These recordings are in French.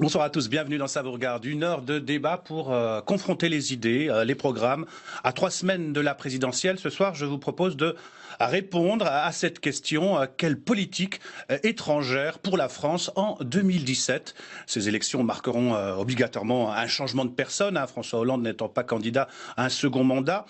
Bonsoir à tous, bienvenue dans Ça vous regarde. Une heure de débat pour confronter les idées, les programmes. À 3 semaines de la présidentielle, ce soir, je vous propose de répondre à cette question. Quelle politique étrangère pour la France en 2017? Ces élections marqueront obligatoirement un changement de personne, François Hollande n'étant pas candidat à un second mandat.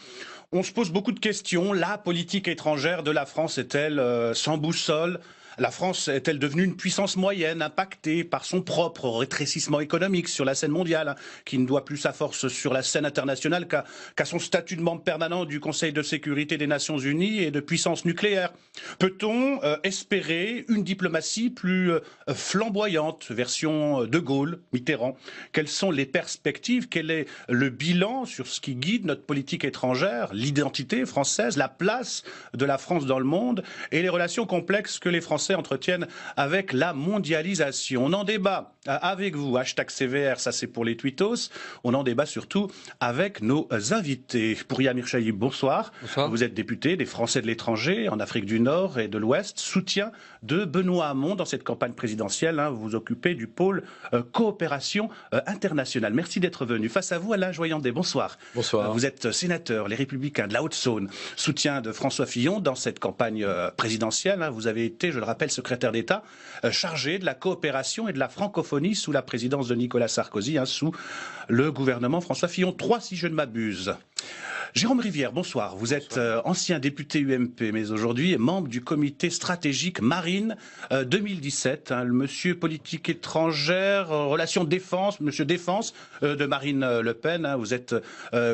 On se pose beaucoup de questions. La politique étrangère de la France est-elle sans boussole? La France est-elle devenue une puissance moyenne, impactée par son propre rétrécissement économique sur la scène mondiale, qui ne doit plus sa force sur la scène internationale qu'à son statut de membre permanent du Conseil de sécurité des Nations Unies et de puissance nucléaire? Peut-on espérer une diplomatie plus flamboyante, version De Gaulle, Mitterrand? Quelles sont les perspectives? Quel est le bilan sur ce qui guide notre politique étrangère, l'identité française, la place de la France dans le monde et les relations complexes que les Français entretiennent avec la mondialisation? On en débat avec vous, #CVR, ça c'est pour les tweetos. On en débat surtout avec nos invités. Pouria Mirchaï, bonsoir. Bonsoir. Vous êtes député des Français de l'étranger en Afrique du Nord et de l'Ouest, soutien de Benoît Hamon dans cette campagne présidentielle. Vous vous occupez du pôle coopération internationale. Merci d'être venu. Face à vous, Alain Joyandet, bonsoir. Bonsoir. Vous êtes sénateur, les Républicains de la Haute-Saône, soutien de François Fillon dans cette campagne présidentielle. Vous avez été, je le rappelle, secrétaire d'État chargé de la coopération et de la francophonie sous la présidence de Nicolas Sarkozy, sous le gouvernement François Fillon 3, si je ne m'abuse. Jérôme Rivière, bonsoir. Vous êtes ancien député UMP, mais aujourd'hui membre du comité stratégique Marine 2017. Le monsieur politique étrangère, relations défense, monsieur défense de Marine Le Pen. Vous êtes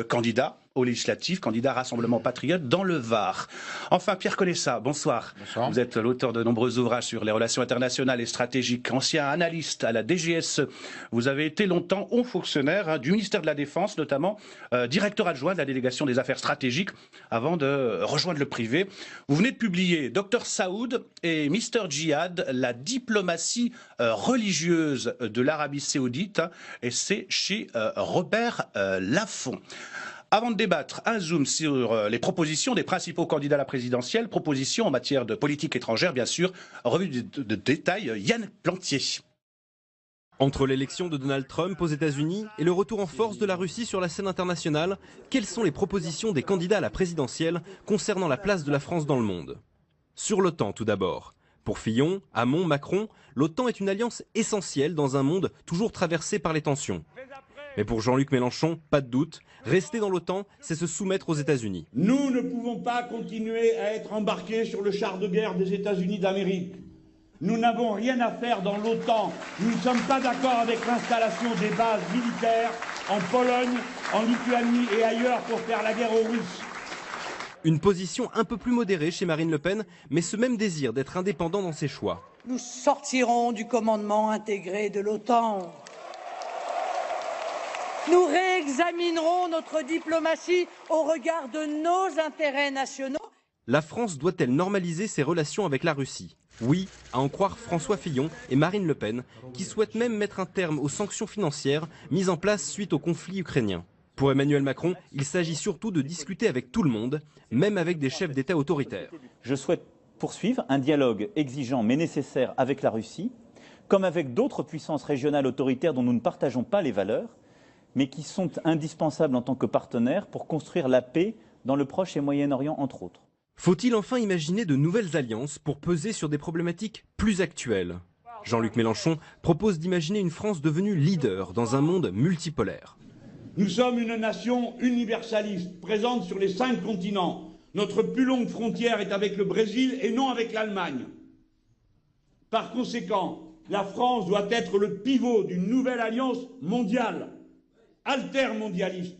candidat aux législatives, candidat Rassemblement Patriote dans le Var. Enfin, Pierre Conessa, bonsoir. Bonsoir. Vous êtes l'auteur de nombreux ouvrages sur les relations internationales et stratégiques, ancien analyste à la DGSE. Vous avez été longtemps haut fonctionnaire du ministère de la Défense, notamment directeur adjoint de la délégation des affaires stratégiques avant de rejoindre le privé. Vous venez de publier Dr Saoud et Mr Djihad, la diplomatie religieuse de l'Arabie Saoudite, et c'est chez Robert Laffont. Avant de débattre, un zoom sur les propositions des principaux candidats à la présidentielle, propositions en matière de politique étrangère, bien sûr, revue de détail, Yann Plantier. Entre l'élection de Donald Trump aux États-Unis et le retour en force de la Russie sur la scène internationale, quelles sont les propositions des candidats à la présidentielle concernant la place de la France dans le monde? Sur l'OTAN tout d'abord. Pour Fillon, Hamon, Macron, l'OTAN est une alliance essentielle dans un monde toujours traversé par les tensions. Mais pour Jean-Luc Mélenchon, pas de doute, rester dans l'OTAN, c'est se soumettre aux États-Unis. Nous ne pouvons pas continuer à être embarqués sur le char de guerre des États-Unis d'Amérique. Nous n'avons rien à faire dans l'OTAN. Nous ne sommes pas d'accord avec l'installation des bases militaires en Pologne, en Lituanie et ailleurs pour faire la guerre aux Russes. Une position un peu plus modérée chez Marine Le Pen, mais ce même désir d'être indépendant dans ses choix. Nous sortirons du commandement intégré de l'OTAN. Nous réexaminerons notre diplomatie au regard de nos intérêts nationaux. La France doit-elle normaliser ses relations avec la Russie? Oui, à en croire François Fillon et Marine Le Pen, qui souhaitent même mettre un terme aux sanctions financières mises en place suite au conflit ukrainien. Pour Emmanuel Macron, il s'agit surtout de discuter avec tout le monde, même avec des chefs d'État autoritaires. Je souhaite poursuivre un dialogue exigeant mais nécessaire avec la Russie, comme avec d'autres puissances régionales autoritaires dont nous ne partageons pas les valeurs, mais qui sont indispensables en tant que partenaires pour construire la paix dans le Proche et Moyen-Orient, entre autres. Faut-il enfin imaginer de nouvelles alliances pour peser sur des problématiques plus actuelles? Jean-Luc Mélenchon propose d'imaginer une France devenue leader dans un monde multipolaire. Nous sommes une nation universaliste, présente sur les 5 continents. Notre plus longue frontière est avec le Brésil et non avec l'Allemagne. Par conséquent, la France doit être le pivot d'une nouvelle alliance mondiale, altermondialiste,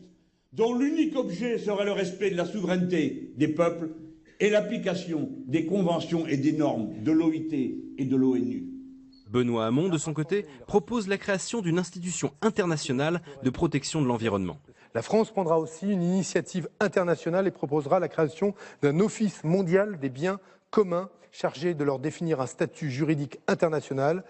dont l'unique objet serait le respect de la souveraineté des peuples et l'application des conventions et des normes de l'OIT et de l'ONU. Benoît Hamon, de son côté, propose la création d'une institution internationale de protection de l'environnement. La France prendra aussi une initiative internationale et proposera la création d'un office mondial des biens communs chargé de leur définir un statut juridique international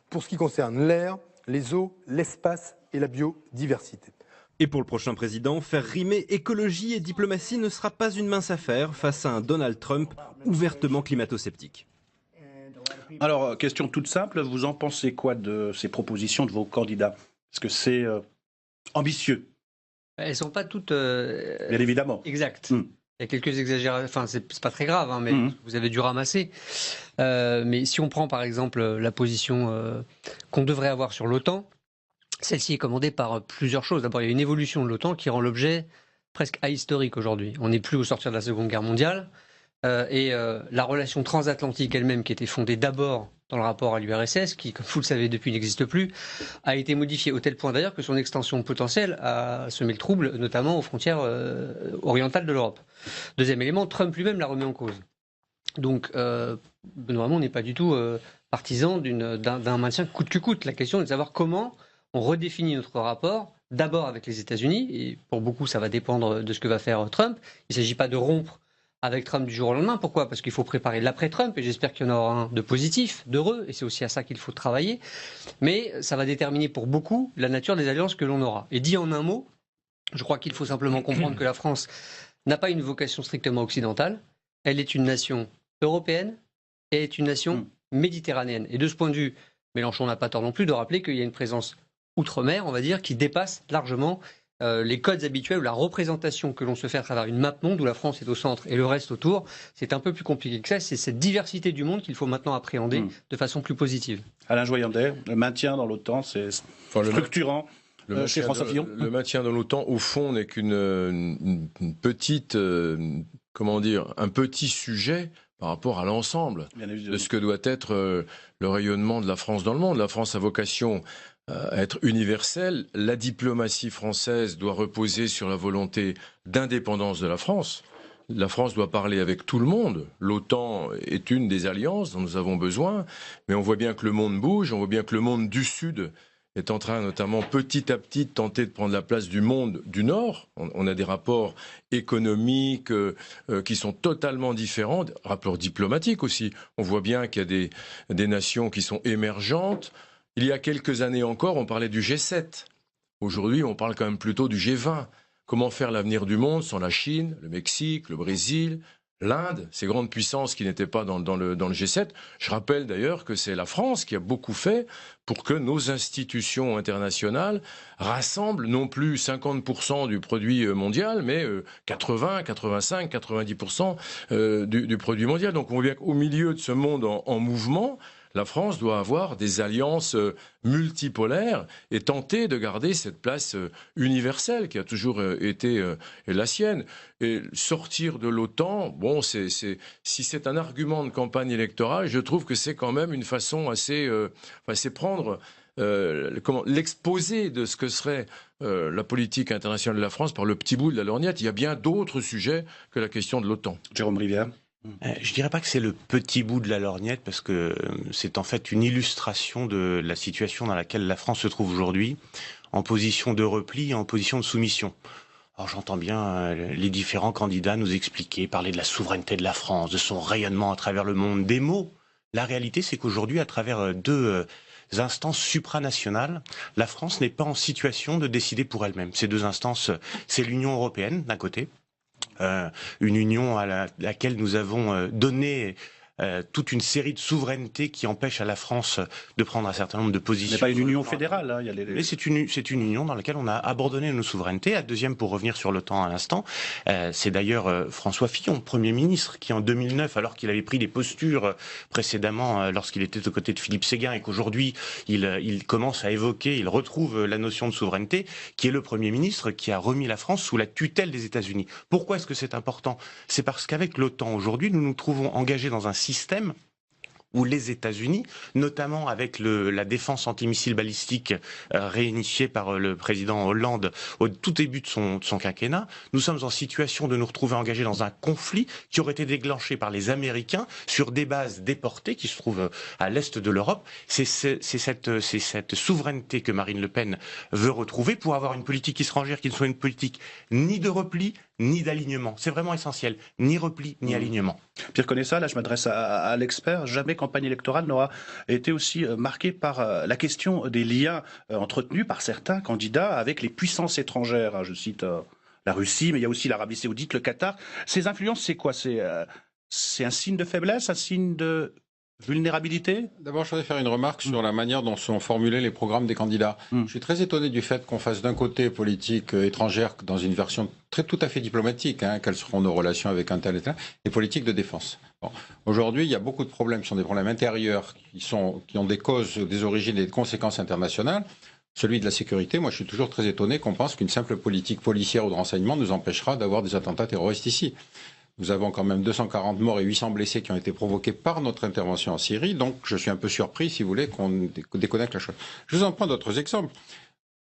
pour ce qui concerne l'air, les eaux, l'espace et la biodiversité. Et pour le prochain président, faire rimer écologie et diplomatie ne sera pas une mince affaire face à un Donald Trump ouvertement climato-sceptique. Alors, question toute simple, vous en pensez quoi de ces propositions de vos candidats? Est-ce que c'est ambitieux? Elles ne sont pas toutes Bien évidemment. exactes. Il y a quelques exagérations, enfin c'est pas très grave, hein, mais vous avez dû ramasser. Mais si on prend par exemple la position qu'on devrait avoir sur l'OTAN, celle-ci est commandée par plusieurs choses. D'abord, il y a une évolution de l'OTAN qui rend l'objet presque ahistorique aujourd'hui. On n'est plus au sortir de la Seconde Guerre mondiale. Et la relation transatlantique elle-même, qui était fondée d'abord dans le rapport à l'URSS, qui, comme vous le savez depuis, n'existe plus, a été modifiée au tel point d'ailleurs que son extension potentielle a semé le trouble, notamment aux frontières orientales de l'Europe. Deuxième élément, Trump lui-même la remet en cause. Donc, Benoît Hamon n'est pas du tout partisan d'un maintien coûte que coûte. La question est de savoir comment on redéfinit notre rapport, d'abord avec les États-Unis, et pour beaucoup, ça va dépendre de ce que va faire Trump. Il ne s'agit pas de rompre avec Trump du jour au lendemain. Pourquoi? Parce qu'il faut préparer l'après-Trump, et j'espère qu'il y en aura un de positif, d'heureux, et c'est aussi à ça qu'il faut travailler. Mais ça va déterminer pour beaucoup la nature des alliances que l'on aura. Et dit en un mot, je crois qu'il faut simplement comprendre que la France n'a pas une vocation strictement occidentale. Elle est une nation européenne et est une nation méditerranéenne. Et de ce point de vue, Mélenchon n'a pas tort non plus de rappeler qu'il y a une présence outre-mer, on va dire, qui dépasse largement les codes habituels ou la représentation que l'on se fait à travers une map monde où la France est au centre et le reste autour. C'est un peu plus compliqué que ça. C'est cette diversité du monde qu'il faut maintenant appréhender de façon plus positive. Alain Joyandet, le maintien dans l'OTAN, c'est structurant. Chez François Fillon. Le maintien dans l'OTAN, au fond, n'est qu'une petite, comment dire, un petit sujet par rapport à l'ensemble de ce que doit être le rayonnement de la France dans le monde. La France a vocation à être universelle. La diplomatie française doit reposer sur la volonté d'indépendance de la France. La France doit parler avec tout le monde. L'OTAN est une des alliances dont nous avons besoin, mais on voit bien que le monde bouge, on voit bien que le monde du Sud est en train, notamment petit à petit, de tenter de prendre la place du monde du Nord. On a des rapports économiques qui sont totalement différents, rapports diplomatiques aussi. On voit bien qu'il y a des nations qui sont émergentes. Il y a quelques années encore, on parlait du G7. Aujourd'hui, on parle quand même plutôt du G20. Comment faire l'avenir du monde sans la Chine, le Mexique, le Brésil, l'Inde, ces grandes puissances qui n'étaient pas dans le G7. Je rappelle d'ailleurs que c'est la France qui a beaucoup fait pour que nos institutions internationales rassemblent non plus 50% du produit mondial, mais 80, 85, 90% du produit mondial. Donc on voit bien qu'au milieu de ce monde en mouvement, la France doit avoir des alliances multipolaires et tenter de garder cette place universelle qui a toujours été la sienne. Et sortir de l'OTAN, bon, si c'est un argument de campagne électorale, je trouve que c'est quand même une façon assez prendre l'exposé de ce que serait la politique internationale de la France par le petit bout de la lorgnette. Il y a bien d'autres sujets que la question de l'OTAN. Jérôme Rivière. Je dirais pas que c'est le petit bout de la lorgnette, parce que c'est en fait une illustration de la situation dans laquelle la France se trouve aujourd'hui, en position de repli et en position de soumission. Alors j'entends bien les différents candidats nous expliquer, parler de la souveraineté de la France, de son rayonnement à travers le monde, des mots. La réalité, c'est qu'aujourd'hui, à travers deux instances supranationales, la France n'est pas en situation de décider pour elle-même. Ces deux instances, c'est l'Union européenne, d'un côté, une union à laquelle nous avons donné toute une série de souverainetés qui empêchent à la France de prendre un certain nombre de positions. Ce n'est pas une union fédérale. Hein, Mais c'est une union dans laquelle on a abandonné nos souverainetés. La deuxième, pour revenir sur l'OTAN à l'instant, c'est d'ailleurs François Fillon, Premier ministre, qui en 2009, alors qu'il avait pris des postures précédemment lorsqu'il était aux côtés de Philippe Séguin, et qu'aujourd'hui il commence à évoquer, il retrouve la notion de souveraineté, qui est le Premier ministre qui a remis la France sous la tutelle des États-Unis. Pourquoi est-ce que c'est important? C'est parce qu'avec l'OTAN aujourd'hui, nous nous trouvons engagés dans un système où les États-Unis, notamment avec la défense antimissile balistique réinitiée par le président Hollande au tout début de son quinquennat, nous sommes en situation de nous retrouver engagés dans un conflit qui aurait été déclenché par les Américains sur des bases déportées qui se trouvent à l'est de l'Europe. C'est cette souveraineté que Marine Le Pen veut retrouver pour avoir une politique étrangère qui ne soit une politique ni de repli, ni d'alignement. C'est vraiment essentiel. Ni repli, ni alignement. Pierre Conessa, là je m'adresse à l'expert. Jamais campagne électorale n'aura été aussi marquée par la question des liens entretenus par certains candidats avec les puissances étrangères. Je cite la Russie, mais il y a aussi l'Arabie Saoudite, le Qatar. Ces influences, c'est quoi? C'est un signe de faiblesse, un signe de Vulnérabilité? D'abord, je voudrais faire une remarque sur la manière dont sont formulés les programmes des candidats. Je suis très étonné du fait qu'on fasse d'un côté politique étrangère dans une version tout à fait diplomatique, quelles seront nos relations avec un tel État, et politique de défense. Bon. Aujourd'hui, il y a beaucoup de problèmes qui sont des problèmes intérieurs, qui ont des causes, des origines et des conséquences internationales. Celui de la sécurité, moi je suis toujours très étonné qu'on pense qu'une simple politique policière ou de renseignement nous empêchera d'avoir des attentats terroristes ici. Nous avons quand même 240 morts et 800 blessés qui ont été provoqués par notre intervention en Syrie. Donc, je suis un peu surpris, si vous voulez, qu'on déconnecte la chose. Je vous en prends d'autres exemples.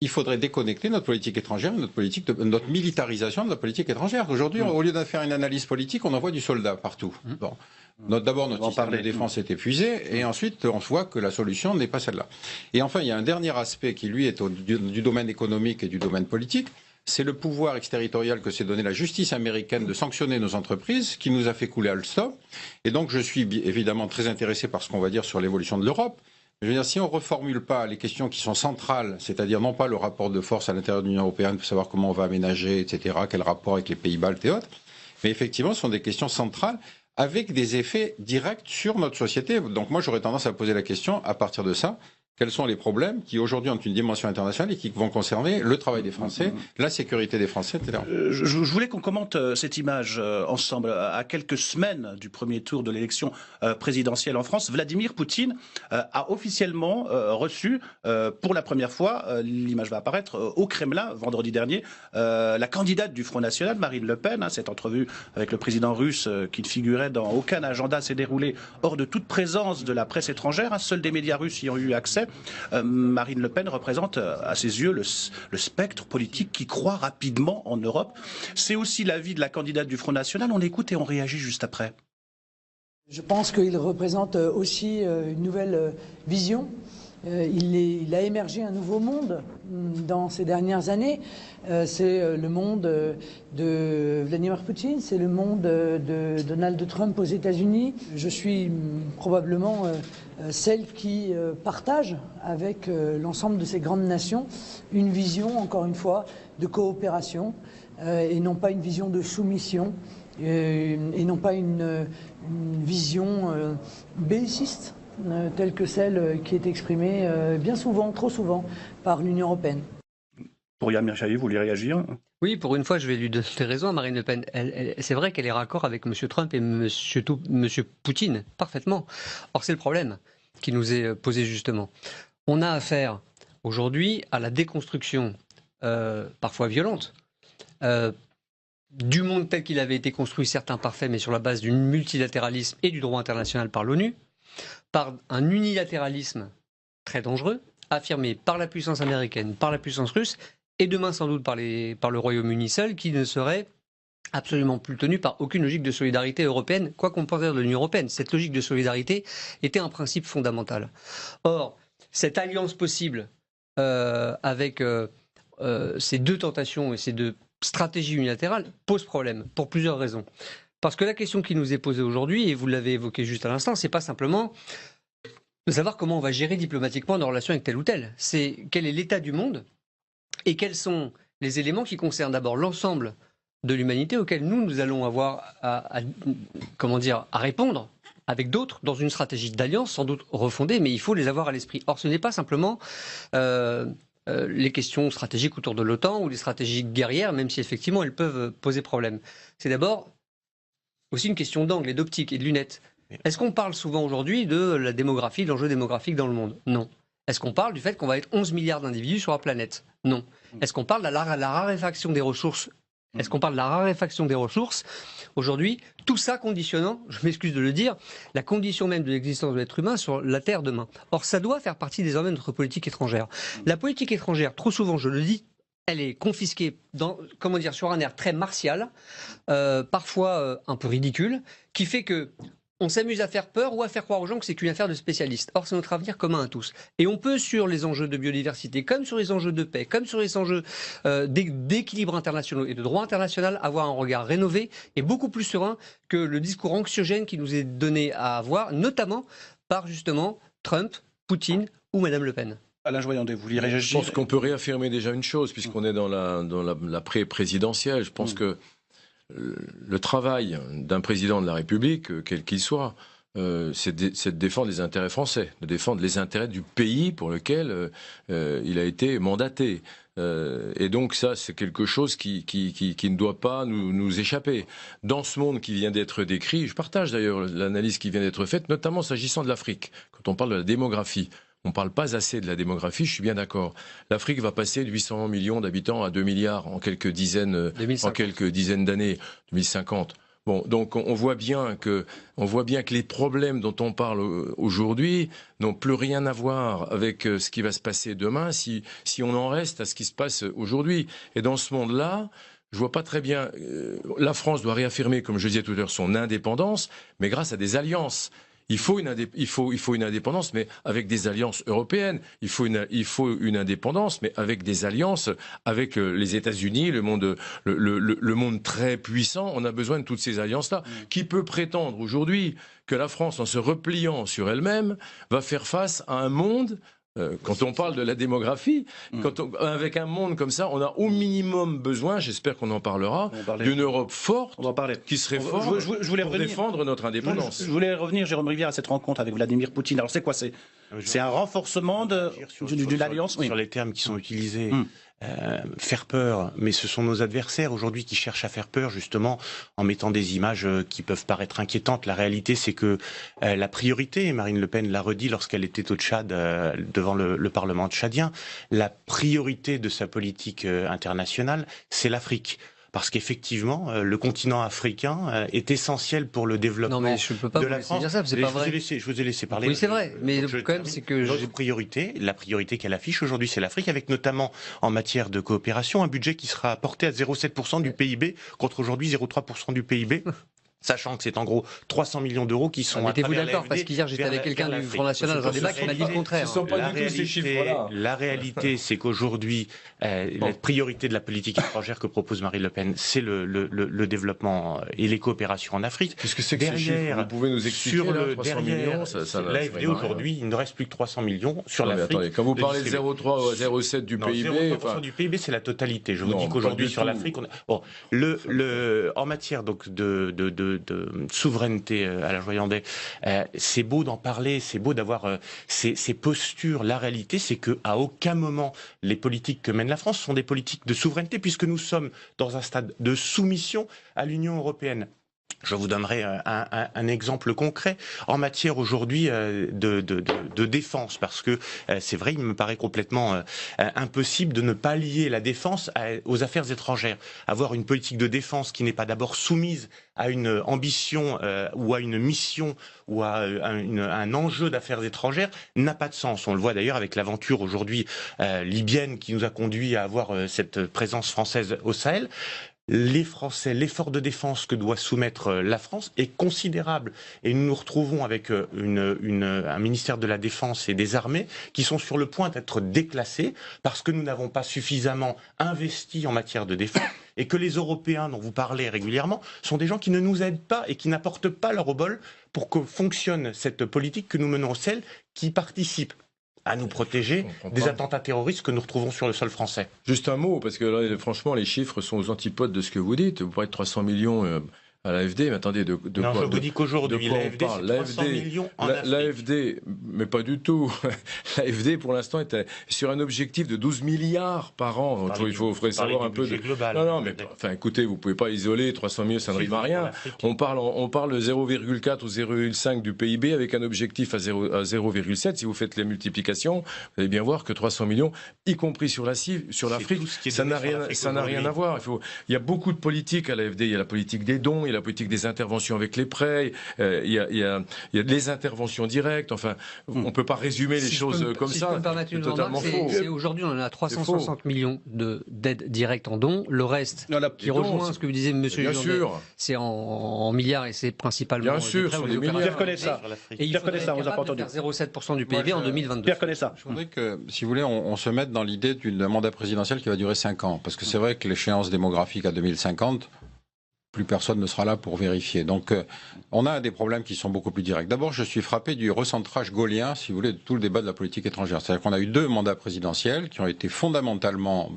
Il faudrait déconnecter notre politique étrangère, notre militarisation de la politique étrangère. Aujourd'hui, au lieu de faire une analyse politique, on envoie du soldat partout. Bon. D'abord, notre système de défense est épuisé, et ensuite, on voit que la solution n'est pas celle-là. Et enfin, il y a un dernier aspect qui, lui, est du domaine économique et du domaine politique. C'est le pouvoir exterritorial que s'est donné la justice américaine de sanctionner nos entreprises qui nous a fait couler Alstom. Et donc je suis évidemment très intéressé par ce qu'on va dire sur l'évolution de l'Europe. Je veux dire, si on ne reformule pas les questions qui sont centrales, c'est-à-dire non pas le rapport de force à l'intérieur de l'Union européenne pour savoir comment on va aménager, etc., quel rapport avec les pays baltes et autres, mais effectivement ce sont des questions centrales avec des effets directs sur notre société. Donc moi j'aurais tendance à poser la question à partir de ça. Quels sont les problèmes qui aujourd'hui ont une dimension internationale et qui vont concerner le travail des Français, la sécurité des Français, etc. Je voulais qu'on commente cette image ensemble. À quelques semaines du premier tour de l'élection présidentielle en France, Vladimir Poutine a officiellement reçu pour la première fois, l'image va apparaître, au Kremlin vendredi dernier, la candidate du Front National, Marine Le Pen. Cette entrevue avec le président russe qui ne figurait dans aucun agenda s'est déroulée hors de toute présence de la presse étrangère. Seuls des médias russes y ont eu accès. Marine Le Pen représente à ses yeux le spectre politique qui croît rapidement en Europe. C'est aussi l'avis de la candidate du Front National. On écoute et on réagit juste après. Je pense qu'il représente aussi une nouvelle vision. Il a émergé un nouveau monde dans ces dernières années. C'est le monde de Vladimir Poutine, c'est le monde de Donald Trump aux États-Unis. Je suis probablement celle qui partage avec l'ensemble de ces grandes nations une vision, encore une fois, de coopération et non pas une vision de soumission et non pas une vision belliciste telle que celle qui est exprimée bien souvent, trop souvent, par l'Union européenne. Pour Yann Mirchaï, vous voulez réagir? Oui, pour une fois, je vais lui donner raison à Marine Le Pen. C'est vrai qu'elle est raccord avec M. Trump et M. Poutine, parfaitement. Or, c'est le problème qui nous est posé justement. On a affaire aujourd'hui à la déconstruction, parfois violente, du monde tel qu'il avait été construit, certes imparfait, mais sur la base du multilatéralisme et du droit international par l'ONU, par un unilatéralisme très dangereux, affirmé par la puissance américaine, par la puissance russe, et demain sans doute par le Royaume-Uni seul, qui ne serait absolument plus tenu par aucune logique de solidarité européenne, quoi qu'on pense dire de l'Union européenne. Cette logique de solidarité était un principe fondamental. Or, cette alliance possible avec ces deux tentations et ces deux stratégies unilatérales pose problème, pour plusieurs raisons. Parce que la question qui nous est posée aujourd'hui, et vous l'avez évoqué juste à l'instant, c'est pas simplement de savoir comment on va gérer diplomatiquement nos relations avec tel ou tel. C'est quel est l'état du monde et quels sont les éléments qui concernent d'abord l'ensemble de l'humanité auxquels nous allons avoir à répondre avec d'autres dans une stratégie d'alliance sans doute refondée, mais il faut les avoir à l'esprit. Or, ce n'est pas simplement les questions stratégiques autour de l'OTAN ou les stratégies guerrières, même si effectivement elles peuvent poser problème. C'est d'abord aussi une question d'angle et d'optique et de lunettes. Est-ce qu'on parle souvent aujourd'hui de la démographie, de l'enjeu démographique dans le monde? Non. Est-ce qu'on parle du fait qu'on va être 11 milliards d'individus sur la planète? Non. Est-ce qu'on parle de la raréfaction des ressources? Est-ce qu'on parle de la raréfaction des ressources? Aujourd'hui, tout ça conditionnant, je m'excuse de le dire, la condition même de l'existence de l'être humain sur la Terre demain. Or, ça doit faire partie désormais de notre politique étrangère. La politique étrangère, trop souvent, je le dis, elle est confisquée sur un air très martial, parfois un peu ridicule, qui fait que on s'amuse à faire peur ou à faire croire aux gens que c'est qu'une affaire de spécialistes. Or, c'est notre avenir commun à tous. Et on peut, sur les enjeux de biodiversité, comme sur les enjeux de paix, comme sur les enjeux d'équilibre international et de droit international, avoir un regard rénové et beaucoup plus serein que le discours anxiogène qui nous est donné à avoir, notamment par, justement, Trump, Poutine ou Mme Le Pen. Alain Joyandet, vous voulez réagir? Je pense qu'on peut réaffirmer déjà une chose, puisqu'on est dans la pré-présidentielle. Je pense que le travail d'un président de la République, quel qu'il soit, c'est de défendre les intérêts français, de défendre les intérêts du pays pour lequel il a été mandaté. Et donc ça, c'est quelque chose qui ne doit pas nous échapper. Dans ce monde qui vient d'être décrit, je partage d'ailleurs l'analyse qui vient d'être faite, notamment s'agissant de l'Afrique, quand on parle de la démographie. On ne parle pas assez de la démographie, je suis bien d'accord. L'Afrique va passer de 800 millions d'habitants à 2 milliards en quelques dizaines d'années, 2050. Bon, donc on voit bien que les problèmes dont on parle aujourd'hui n'ont plus rien à voir avec ce qui va se passer demain si on en reste à ce qui se passe aujourd'hui. Et dans ce monde-là, je vois pas très bien. La France doit réaffirmer, comme je disais tout à l'heure, son indépendance, mais grâce à des alliances. Il faut une indépendance, mais avec des alliances européennes. Il faut une indépendance, mais avec des alliances avec les États-Unis, le monde très puissant. On a besoin de toutes ces alliances-là. Qui peut prétendre aujourd'hui que la France, en se repliant sur elle-même, va faire face à un monde quand on parle de la démographie, avec un monde comme ça, on a au minimum besoin, j'espère qu'on en parlera, d'une Europe forte, qui serait forte pour défendre notre indépendance. Je voulais revenir, Jérôme Rivière, à cette rencontre avec Vladimir Poutine. Alors c'est quoi? C'est un renforcement de l'alliance sur les termes qui sont utilisés. Faire peur, mais ce sont nos adversaires aujourd'hui qui cherchent à faire peur justement en mettant des images qui peuvent paraître inquiétantes. La réalité, c'est que la priorité, Marine Le Pen l'a redit lorsqu'elle était au Tchad devant le Parlement tchadien, la priorité de sa politique internationale, c'est l'Afrique. Parce qu'effectivement, le continent africain est essentiel pour le développement de la France. Non, mais je ne peux pas vous laisser dire ça, c'est pas vrai. Je vous ai laissé parler. Oui, c'est vrai, mais le problème, c'est que... Notre priorité, la priorité qu'elle affiche aujourd'hui, c'est l'Afrique, avec notamment, en matière de coopération, un budget qui sera porté à 0,7% du PIB, contre aujourd'hui 0,3% du PIB. Sachant que c'est en gros 300 millions d'euros qui sont à travers l'AFD. Mettez-vous d'accord, parce qu'hier j'étais avec quelqu'un du Front National dans un débat qui m'a dit le contraire. La réalité, c'est qu'aujourd'hui, la priorité de la politique étrangère que propose Marine LePen, c'est le développement et les coopérations en Afrique. Qu'est-ce que c'est que ces chiffres? Vous pouvez nous expliquer sur là, 300 millions, l'AFD aujourd'hui, il ne reste plus que 300 millions sur l'Afrique. Attendez, quand vous parlez de 0,3 ou 0,7 du PIB... 0,3% du PIB, c'est la totalité. Je vous dis qu'aujourd'hui, sur l'Afrique, en matière donc de souveraineté à la Joyandet, c'est beau d'en parler, c'est beau d'avoir ces postures. La réalité, c'est qu'à aucun moment, les politiques que mène la France sont des politiques de souveraineté, puisque nous sommes dans un stade de soumission à l'Union européenne. Je vous donnerai un exemple concret en matière aujourd'hui de défense, parce que c'est vrai, il me paraît complètement impossible de ne pas lier la défense aux affaires étrangères. Avoir une politique de défense qui n'est pas d'abord soumise à une ambition ou à une mission ou à un enjeu d'affaires étrangères n'a pas de sens. On le voit d'ailleurs avec l'aventure aujourd'hui libyenne qui nous a conduit à avoir cette présence française au Sahel. Les Français, l'effort de défense que doit soumettre la France est considérable. Et nous nous retrouvons avec un ministère de la Défense et des Armées qui sont sur le point d'être déclassés parce que nous n'avons pas suffisamment investi en matière de défense et que les Européens dont vous parlez régulièrement sont des gens qui ne nous aident pas et qui n'apportent pas leur obol pour que fonctionne cette politique que nous menons, celle qui participe à nous protéger des attentats terroristes que nous retrouvons sur le sol français. Juste un mot, parce que là, franchement, les chiffres sont aux antipodes de ce que vous dites. Vous parlez de 300 millions à l'AFD, mais attendez, de non, quoi je vous dis qu'aujourd'hui, l'AFD, c'est 300 millions en Afrique. L'AFD, mais pas du tout. L'AFD, pour l'instant, est sur un objectif de 12 milliards par an. Il faudrait savoir un peu de... global. Non, mais enfin, écoutez, vous pouvez pas isoler 300 millions, ça ne rime à rien. On parle de 0,4 ou 0,5 du PIB avec un objectif à 0,7. Si vous faites les multiplications, vous allez bien voir que 300 millions, y compris sur l'Afrique, ça n'a rien à voir. Il y a beaucoup de politiques à l'AFD. Il y a la politique des dons, la politique des interventions avec les prêts, il y a les interventions directes. Enfin, on ne peut pas résumer les choses comme ça. Si je peux me permettre une remarque, aujourd'hui, on en a 360 millions d'aides directes en dons. Le reste, qui rejoint ce que vous disiez, monsieur Julien, c'est en milliards et c'est principalement... Bien sûr, sur des milliards. Pierre connaît ça. Et il faudrait être capable de faire 0,7% du PIB en 2022. Pierre connaît ça. Je voudrais que, si vous voulez, on se mette dans l'idée d'un mandat présidentiel qui va durer 5 ans. Parce que c'est vrai que l'échéance démographique à 2050... plus personne ne sera là pour vérifier. Donc, on a des problèmes qui sont beaucoup plus directs. D'abord, je suis frappé du recentrage gaullien, si vous voulez, de tout le débat de la politique étrangère. C'est-à-dire qu'on a eu 2 mandats présidentiels qui ont été fondamentalement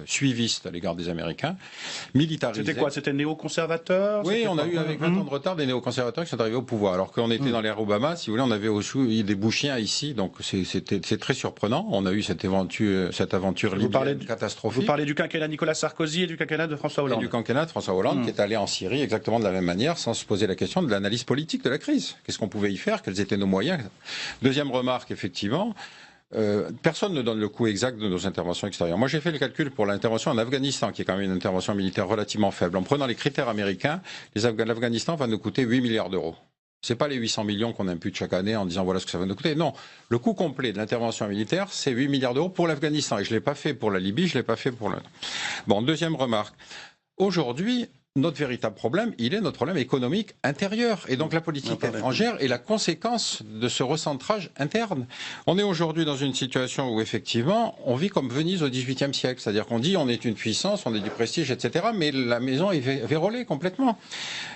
suiviste à l'égard des Américains, militarisée. C'était quoi? C'était néoconservateur? Oui, on a eu avec 20 ans de retard des néoconservateurs qui sont arrivés au pouvoir. Alors qu'on était dans l'ère Obama, si vous voulez, on avait aussi des Bushiens ici, donc c'est très surprenant. On a eu cette aventure libyenne catastrophique. Vous parlez du quinquennat Nicolas Sarkozy et du quinquennat de François Hollande. Et du quinquennat de François Hollande qui est allé en Syrie exactement de la même manière, sans se poser la question de l'analyse politique de la crise. Qu'est-ce qu'on pouvait y faire? Quels étaient nos moyens? Deuxième remarque, effectivement, personne ne donne le coût exact de nos interventions extérieures. Moi, j'ai fait le calcul pour l'intervention en Afghanistan, qui est quand même une intervention militaire relativement faible. En prenant les critères américains, l'Afghanistan va nous coûter 8 milliards d'euros. C'est pas les 800 millions qu'on impute chaque année en disant voilà ce que ça va nous coûter. Non, le coût complet de l'intervention militaire, c'est 8 milliards d'euros pour l'Afghanistan. Et je l'ai pas fait pour la Libye, je l'ai pas fait pour le... Bon, deuxième remarque. Aujourd'hui, notre véritable problème, il est notre problème économique intérieur. Et donc la politique étrangère est la conséquence de ce recentrage interne. On est aujourd'hui dans une situation où effectivement, on vit comme Venise au XVIIIe siècle. C'est-à-dire qu'on dit on est une puissance, on est du prestige, etc. Mais la maison est vérolée complètement.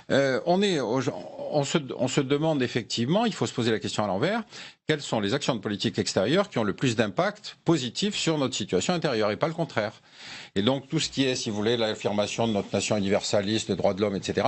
On se demande effectivement, il faut se poser la question à l'envers, quelles sont les actions de politique extérieure qui ont le plus d'impact positif sur notre situation intérieure et pas le contraire. Et donc tout ce qui est, si vous voulez, l'affirmation de notre nation universaliste, des droits de l'homme, etc.,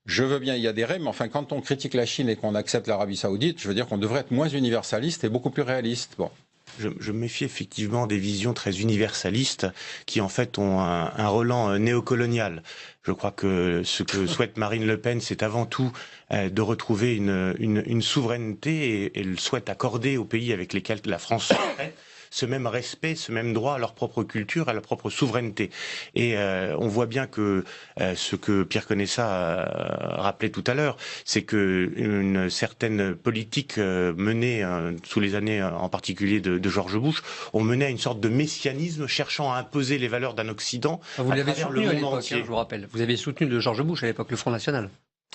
je veux bien y adhérer, mais enfin quand on critique la Chine et qu'on accepte l'Arabie Saoudite, je veux dire qu'on devrait être moins universaliste et beaucoup plus réaliste. Bon. Je me méfie effectivement des visions très universalistes qui en fait ont un relent néocolonial. Je crois que ce que souhaite Marine Le Pen, c'est avant tout de retrouver une souveraineté et elle souhaite accorder aux pays avec lesquels la France ce même respect, ce même droit à leur propre culture, à leur propre souveraineté. Et on voit bien que ce que Pierre Conessa rappelait tout à l'heure, c'est que une certaine politique menée sous les années en particulier de George Bush, ont mené à une sorte de messianisme cherchant à imposer les valeurs d'un Occident vous à l'avez travers soutenu le à monde l'époque, entier. je vous rappelle. Vous avez soutenu le George Bush à l'époque, le Front National.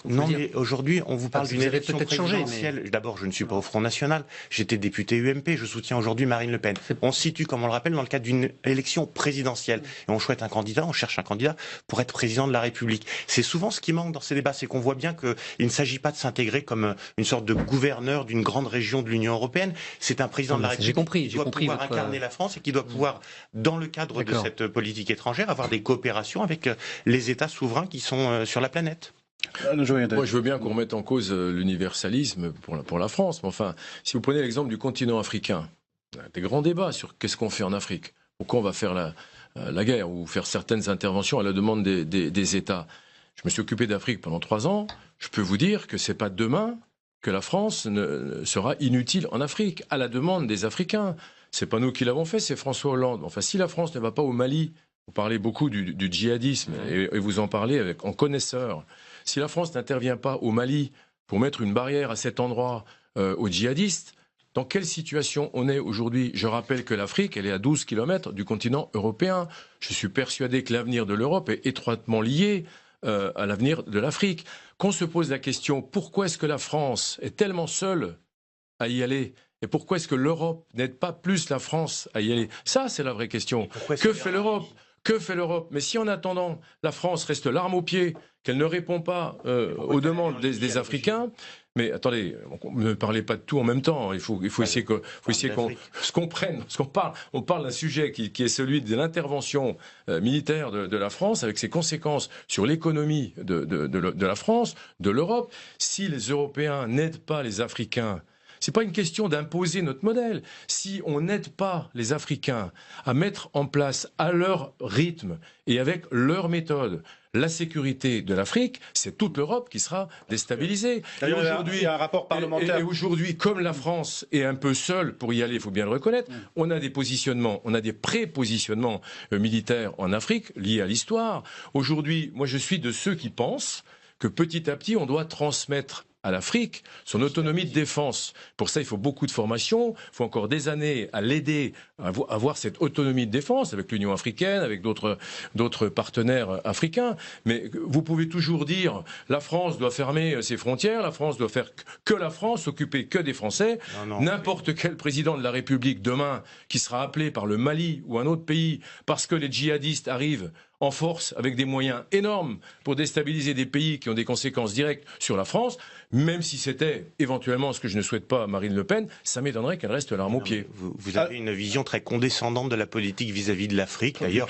Non, mais aujourd'hui, on vous parle d'une élection présidentielle. Changé, mais... D'abord, je ne suis pas au Front National. J'étais député UMP. Je soutiens aujourd'hui Marine Le Pen. On se situe, comme on le rappelle, dans le cadre d'une élection présidentielle. Et on souhaite un candidat, on cherche un candidat pour être président de la République. C'est souvent ce qui manque dans ces débats. C'est qu'on voit bien qu'il ne s'agit pas de s'intégrer comme une sorte de gouverneur d'une grande région de l'Union européenne. C'est un président de la République qui doit pouvoir incarner la France et qui doit pouvoir, dans le cadre de cette politique étrangère, avoir des coopérations avec les États souverains qui sont sur la planète. Moi, je veux bien qu'on remette en cause l'universalisme pour la France. Mais enfin, si vous prenez l'exemple du continent africain, il y a des grands débats sur qu'est-ce qu'on fait en Afrique. Pourquoi on va faire la guerre ou faire certaines interventions à la demande des États. Je me suis occupé d'Afrique pendant 3 ans. Je peux vous dire que c'est pas demain que la France sera inutile en Afrique, à la demande des Africains. C'est pas nous qui l'avons fait, c'est François Hollande. Enfin, si la France ne va pas au Mali, vous parlez beaucoup du djihadisme et vous en parlez en connaisseur. Si la France n'intervient pas au Mali pour mettre une barrière à cet endroit aux djihadistes, dans quelle situation on est aujourd'hui? Je rappelle que l'Afrique, elle est à 12 km du continent européen. Je suis persuadé que l'avenir de l'Europe est étroitement lié à l'avenir de l'Afrique. Qu'on se pose la question, pourquoi est-ce que la France est tellement seule à y aller? Et pourquoi est-ce que l'Europe n'aide pas plus la France à y aller? Ça, c'est la vraie question. Que fait l'Europe? Que fait l'Europe? Mais si en attendant, la France reste l'arme au pied, qu'elle ne répond pas aux demandes des Africains, mais attendez, ne parlez pas de tout en même temps. Il faut essayer qu'on se comprenne. Parce on parle d'un sujet qui est celui de l'intervention militaire de la France, avec ses conséquences sur l'économie de la France, de l'Europe. Si les Européens n'aident pas les Africains, c'est pas une question d'imposer notre modèle. Si on n'aide pas les Africains à mettre en place à leur rythme et avec leur méthode la sécurité de l'Afrique, c'est toute l'Europe qui sera déstabilisée. Et aujourd'hui, il y a un rapport parlementaire. Et aujourd'hui, comme la France est un peu seule pour y aller, il faut bien le reconnaître, on a des positionnements, on a des prépositionnements militaires en Afrique liés à l'histoire. Aujourd'hui, moi je suis de ceux qui pensent que petit à petit, on doit transmettre à l'Afrique son autonomie de défense. Pour ça, il faut beaucoup de formation, il faut encore des années à l'aider à avoir cette autonomie de défense avec l'Union africaine, avec d'autres partenaires africains. Mais vous pouvez toujours dire la France doit fermer ses frontières, la France doit faire que la France, s'occuper que des Français. N'importe quel président de la République demain qui sera appelé par le Mali ou un autre pays parce que les djihadistes arrivent en force avec des moyens énormes pour déstabiliser des pays qui ont des conséquences directes sur la France, même si c'était éventuellement, ce que je ne souhaite pas, Marine Le Pen, ça m'étonnerait qu'elle reste l'arme au pied. Vous avez une vision très condescendante de la politique vis-à-vis de l'Afrique. D'ailleurs,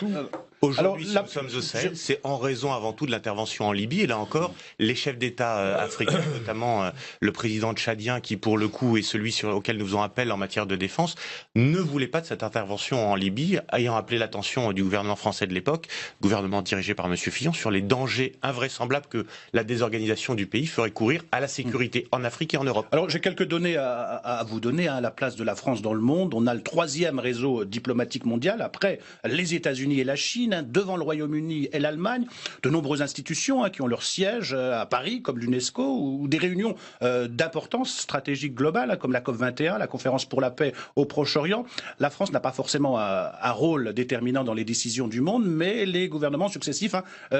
aujourd'hui, si nous sommes au Sahel, c'est en raison avant tout de l'intervention en Libye. Et là encore, les chefs d'État africains, notamment le président tchadien, qui pour le coup est celui auquel nous faisons appel en matière de défense, ne voulaient pas de cette intervention en Libye, ayant appelé l'attention du gouvernement français de l'époque, gouvernement dirigé par M. Fillon, sur les dangers invraisemblables que la désorganisation du pays ferait courir à la sécurité en Afrique et en Europe. Alors j'ai quelques données à vous donner, à la place de la France dans le monde. On a le 3e réseau diplomatique mondial, après les États-Unis et la Chine, devant le Royaume-Uni et l'Allemagne, de nombreuses institutions qui ont leur siège à Paris, comme l'UNESCO, ou des réunions d'importance stratégique globale, comme la COP21, la conférence pour la paix au Proche-Orient. La France n'a pas forcément un rôle déterminant dans les décisions du monde, mais les gouvernements successifs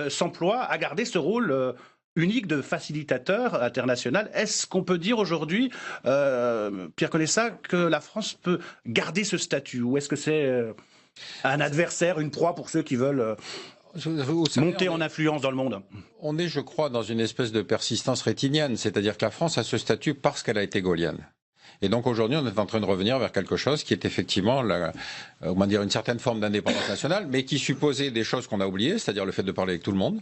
s'emploient à garder ce rôle unique de facilitateur international. Est-ce qu'on peut dire aujourd'hui, Pierre Conessa, que la France peut garder ce statut, ou est-ce que c'est un adversaire, une proie pour ceux qui veulent monter en influence dans le monde? On est, je crois, dans une espèce de persistance rétinienne, c'est-à-dire que la France a ce statut parce qu'elle a été gaullienne. Et donc aujourd'hui, on est en train de revenir vers quelque chose qui est effectivement une certaine forme d'indépendance nationale, mais qui supposait des choses qu'on a oubliées, c'est-à-dire le fait de parler avec tout le monde.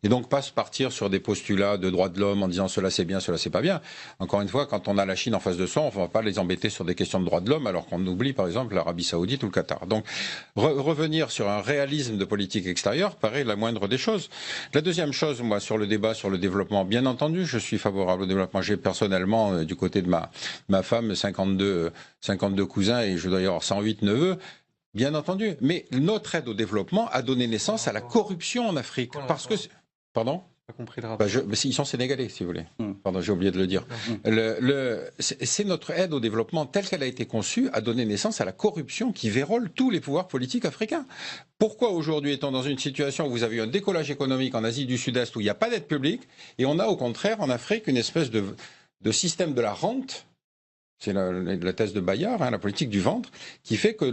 Et donc pas se partir sur des postulats de droits de l'homme en disant cela c'est bien, cela c'est pas bien. Encore une fois, quand on a la Chine en face de soi, on ne va pas les embêter sur des questions de droits de l'homme alors qu'on oublie par exemple l'Arabie Saoudite ou le Qatar. Donc revenir sur un réalisme de politique extérieure paraît la moindre des choses. La deuxième chose, moi, sur le débat sur le développement, bien entendu, je suis favorable au développement. J'ai personnellement, du côté de ma femme, 52 cousins et je dois y avoir 108 neveux. Bien entendu, mais notre aide au développement a donné naissance à la corruption en Afrique. Parce que... Pardon ? Pas compris le rapport. Ils sont sénégalais, si vous voulez. Pardon, j'ai oublié de le dire. C'est notre aide au développement telle qu'elle a été conçue a donné naissance à la corruption qui vérole tous les pouvoirs politiques africains. Pourquoi aujourd'hui est-on dans une situation où vous avez eu un décollage économique en Asie du Sud-Est où il n'y a pas d'aide publique et on a au contraire en Afrique une espèce de système de la rente? C'est la thèse de Bayard, la politique du ventre, qui fait que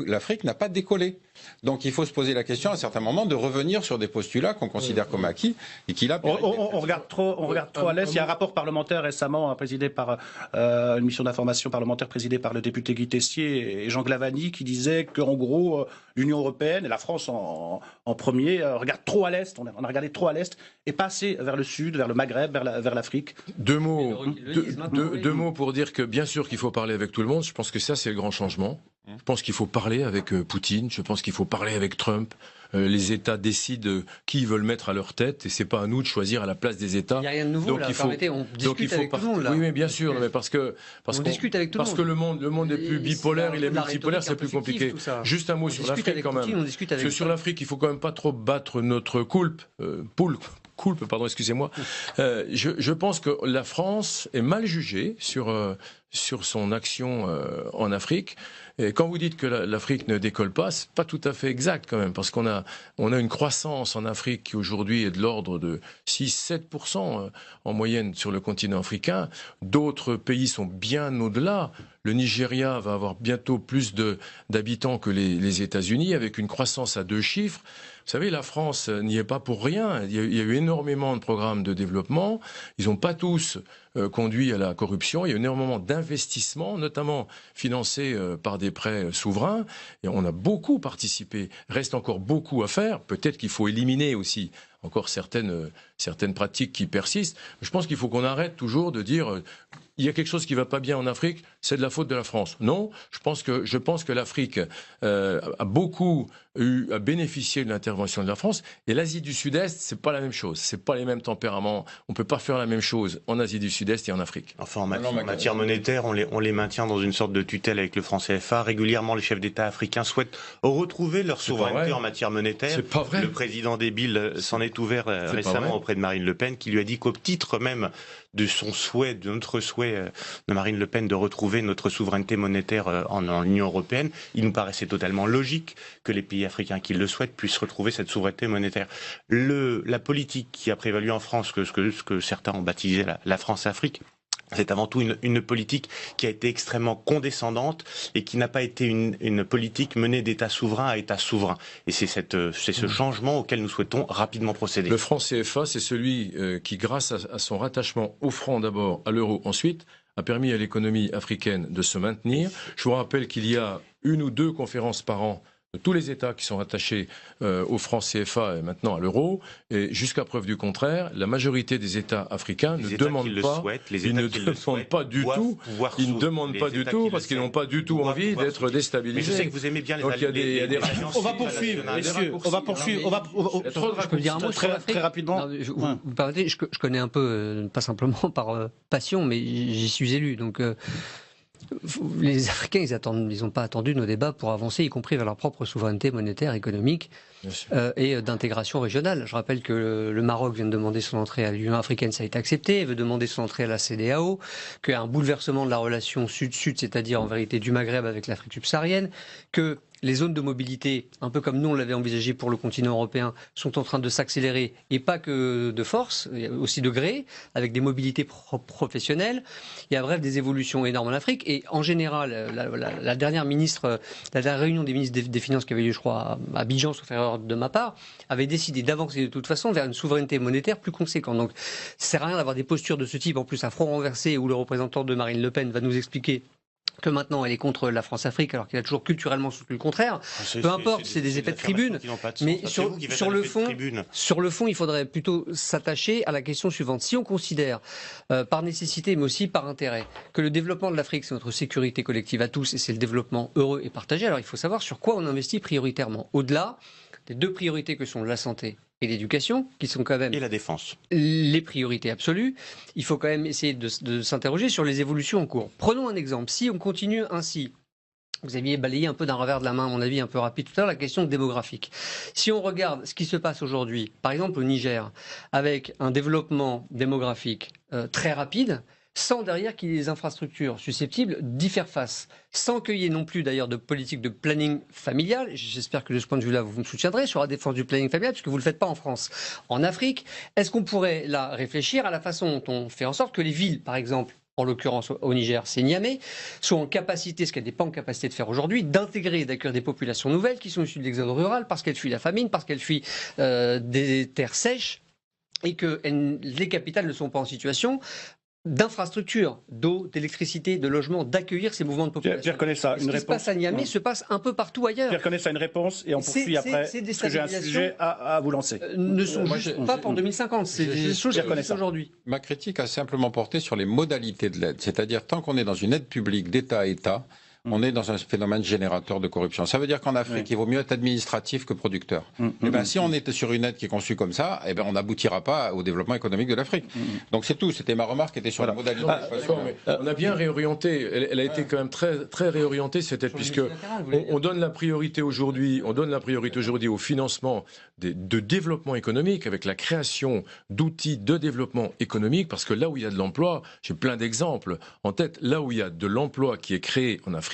l'Afrique n'a pas décollé. Donc il faut se poser la question à un certain moment de revenir sur des postulats qu'on considère comme acquis et qu'il a... On regarde trop à l'Est. Il y a un rapport parlementaire récemment présidé par une mission d'information parlementaire présidée par le député Guy Tessier et Jean Glavany qui disait qu'en gros l'Union européenne et la France en premier regarde trop à l'Est. On a regardé trop à l'Est et pas assez vers le Sud, vers le Maghreb, vers l'Afrique. Deux mots pour dire que bien sûr qu'il faut parler avec tout le monde. Je pense que ça c'est le grand changement. Je pense qu'il faut parler avec Poutine, je pense qu'il faut parler avec Trump. Les États décident qui ils veulent mettre à leur tête et c'est pas à nous de choisir à la place des États. Il n'y a rien de nouveau, là, permettez, on discute avec tout le monde. Là. Oui, mais bien sûr, mais parce que le monde est plus bipolaire, il est multipolaire, c'est plus compliqué. Juste un mot sur l'Afrique quand même. Parce que sur l'Afrique, il faut quand même pas trop battre notre coulpe, excusez-moi. Je pense que la France est mal jugée sur son action en Afrique. Et quand vous dites que l'Afrique ne décolle pas, c'est pas tout à fait exact quand même, parce qu'on a une croissance en Afrique qui aujourd'hui est de l'ordre de 6-7% en moyenne sur le continent africain. D'autres pays sont bien au-delà. Le Nigeria va avoir bientôt plus d'habitants que les États-Unis, avec une croissance à 2 chiffres. Vous savez, la France n'y est pas pour rien. Il y a eu énormément de programmes de développement. Ils n'ont pas tous conduit à la corruption. Il y a eu énormément d'investissements, notamment financés par des prêts souverains. Et on a beaucoup participé. Reste encore beaucoup à faire. Peut-être qu'il faut éliminer aussi encore certaines pratiques qui persistent. Je pense qu'il faut qu'on arrête toujours de dire il y a quelque chose qui ne va pas bien en Afrique, c'est de la faute de la France. Non, je pense que l'Afrique a beaucoup a bénéficié de l'intervention de la France. Et l'Asie du Sud-Est, c'est pas la même chose. C'est pas les mêmes tempéraments. On peut pas faire la même chose en Asie du Sud-Est et en Afrique. Enfin, en matière monétaire, on les maintient dans une sorte de tutelle avec le franc CFA. Régulièrement, les chefs d'État africains souhaitent retrouver leur souveraineté en matière monétaire. C'est pas vrai. Le président Débil s'en est ouvert récemment auprès de Marine Le Pen, qui lui a dit qu'au titre même de notre souhait de Marine Le Pen de retrouver notre souveraineté monétaire en Union européenne, il nous paraissait totalement logique que les pays africains qui le souhaitent puissent retrouver cette souveraineté monétaire. La politique qui a prévalu en France, ce que certains ont baptisé la France-Afrique, C'est avant tout une politique qui a été extrêmement condescendante et qui n'a pas été une politique menée d'État souverain à État souverain. Et c'est ce changement auquel nous souhaitons rapidement procéder. Le franc CFA, c'est celui qui, grâce à son rattachement au franc d'abord, à l'euro ensuite, a permis à l'économie africaine de se maintenir. Je vous rappelle qu'il y a 1 ou 2 conférences par an de tous les États qui sont rattachés au franc CFA et maintenant à l'euro. Et jusqu'à preuve du contraire, la majorité des États africains ne demandent pas du tout, parce qu'ils n'ont pas du tout envie d'être déstabilisés. Mais je sais que vous aimez bien les Donc il y a des On va poursuivre, messieurs. On va poursuivre. Je peux dire un mot sur l'Afrique ? Très rapidement. Vous permettez, je connais un peu, pas simplement par passion, mais j'y suis élu. Donc les Africains, ils n'ont pas attendu nos débats pour avancer, y compris vers leur propre souveraineté monétaire, économique et d'intégration régionale. Je rappelle que le Maroc vient de demander son entrée à l'Union africaine, ça a été accepté, il veut demander son entrée à la CEDEAO, qu'il y a un bouleversement de la relation sud-sud, c'est-à-dire en vérité du Maghreb avec l'Afrique subsaharienne, que les zones de mobilité, un peu comme nous on l'avait envisagé pour le continent européen, sont en train de s'accélérer, et pas que de force, aussi de gré, avec des mobilités professionnelles. Il y a bref des évolutions énormes en Afrique, et en général, la dernière réunion des ministres des Finances qui avait lieu, je crois, à Abidjan, sauf erreur de ma part, avait décidé d'avancer de toute façon vers une souveraineté monétaire plus conséquente. Donc, ça sert à rien d'avoir des postures de ce type, en plus à front renversé, où le représentant de Marine Le Pen va nous expliquer que maintenant elle est contre la France-Afrique alors qu'elle a toujours culturellement soutenu le contraire. Peu importe, c'est des effets de tribune. Mais sur le fond, il faudrait plutôt s'attacher à la question suivante. Si on considère, par nécessité mais aussi par intérêt, que le développement de l'Afrique c'est notre sécurité collective à tous et c'est le développement heureux et partagé, alors il faut savoir sur quoi on investit prioritairement. Au-delà des 2 priorités que sont la santé et l'éducation, qui sont quand même... Et la défense. Les priorités absolues. Il faut quand même essayer de s'interroger sur les évolutions en cours. Prenons un exemple. Si on continue ainsi, vous aviez balayé un peu d'un revers de la main, à mon avis, un peu rapide tout à l'heure, la question démographique. Si on regarde ce qui se passe aujourd'hui, par exemple au Niger, avec un développement démographique très rapide, sans derrière qu'il y ait des infrastructures susceptibles d'y faire face, sans qu'il y ait non plus d'ailleurs de politique de planning familial. J'espère que de ce point de vue-là, vous me soutiendrez sur la défense du planning familial, puisque vous ne le faites pas en France. En Afrique, est-ce qu'on pourrait là réfléchir à la façon dont on fait en sorte que les villes, par exemple, en l'occurrence au Niger, c'est Niamey, soient en capacité, ce qu'elles n'est pas en capacité de faire aujourd'hui, d'intégrer et d'accueillir des populations nouvelles qui sont issues de l'exode rural, parce qu'elles fuient la famine, parce qu'elles fuient des terres sèches, et que les capitales ne sont pas en situation d'infrastructures, d'eau, d'électricité, de logement, d'accueillir ces mouvements de population. Pierre Conessa, une réponse. Ce qui se passe à Niamey se passe un peu partout ailleurs. Pierre Conessa, une réponse et on poursuit après, parce que j'ai un sujet à vous lancer. Ne sont juste pas pour 2050, c'est des choses qui existent aujourd'hui. Ma critique a simplement porté sur les modalités de l'aide, c'est-à-dire tant qu'on est dans une aide publique d'État à État, on est dans un phénomène générateur de corruption. Ça veut dire qu'en Afrique, il vaut mieux être administratif que producteur. Et ben, si on est sur une aide qui est conçue comme ça, eh ben, on n'aboutira pas au développement économique de l'Afrique. Donc c'est tout. C'était ma remarque qui était sur la modalité. On a bien réorienté. Elle a été quand même très, très réorientée cette aide, puisque on donne la priorité aujourd'hui. On donne la priorité aujourd'hui au financement de développement économique avec la création d'outils de développement économique, parce que là où il y a de l'emploi, j'ai plein d'exemples en tête. Là où il y a de l'emploi qui est créé en Afrique,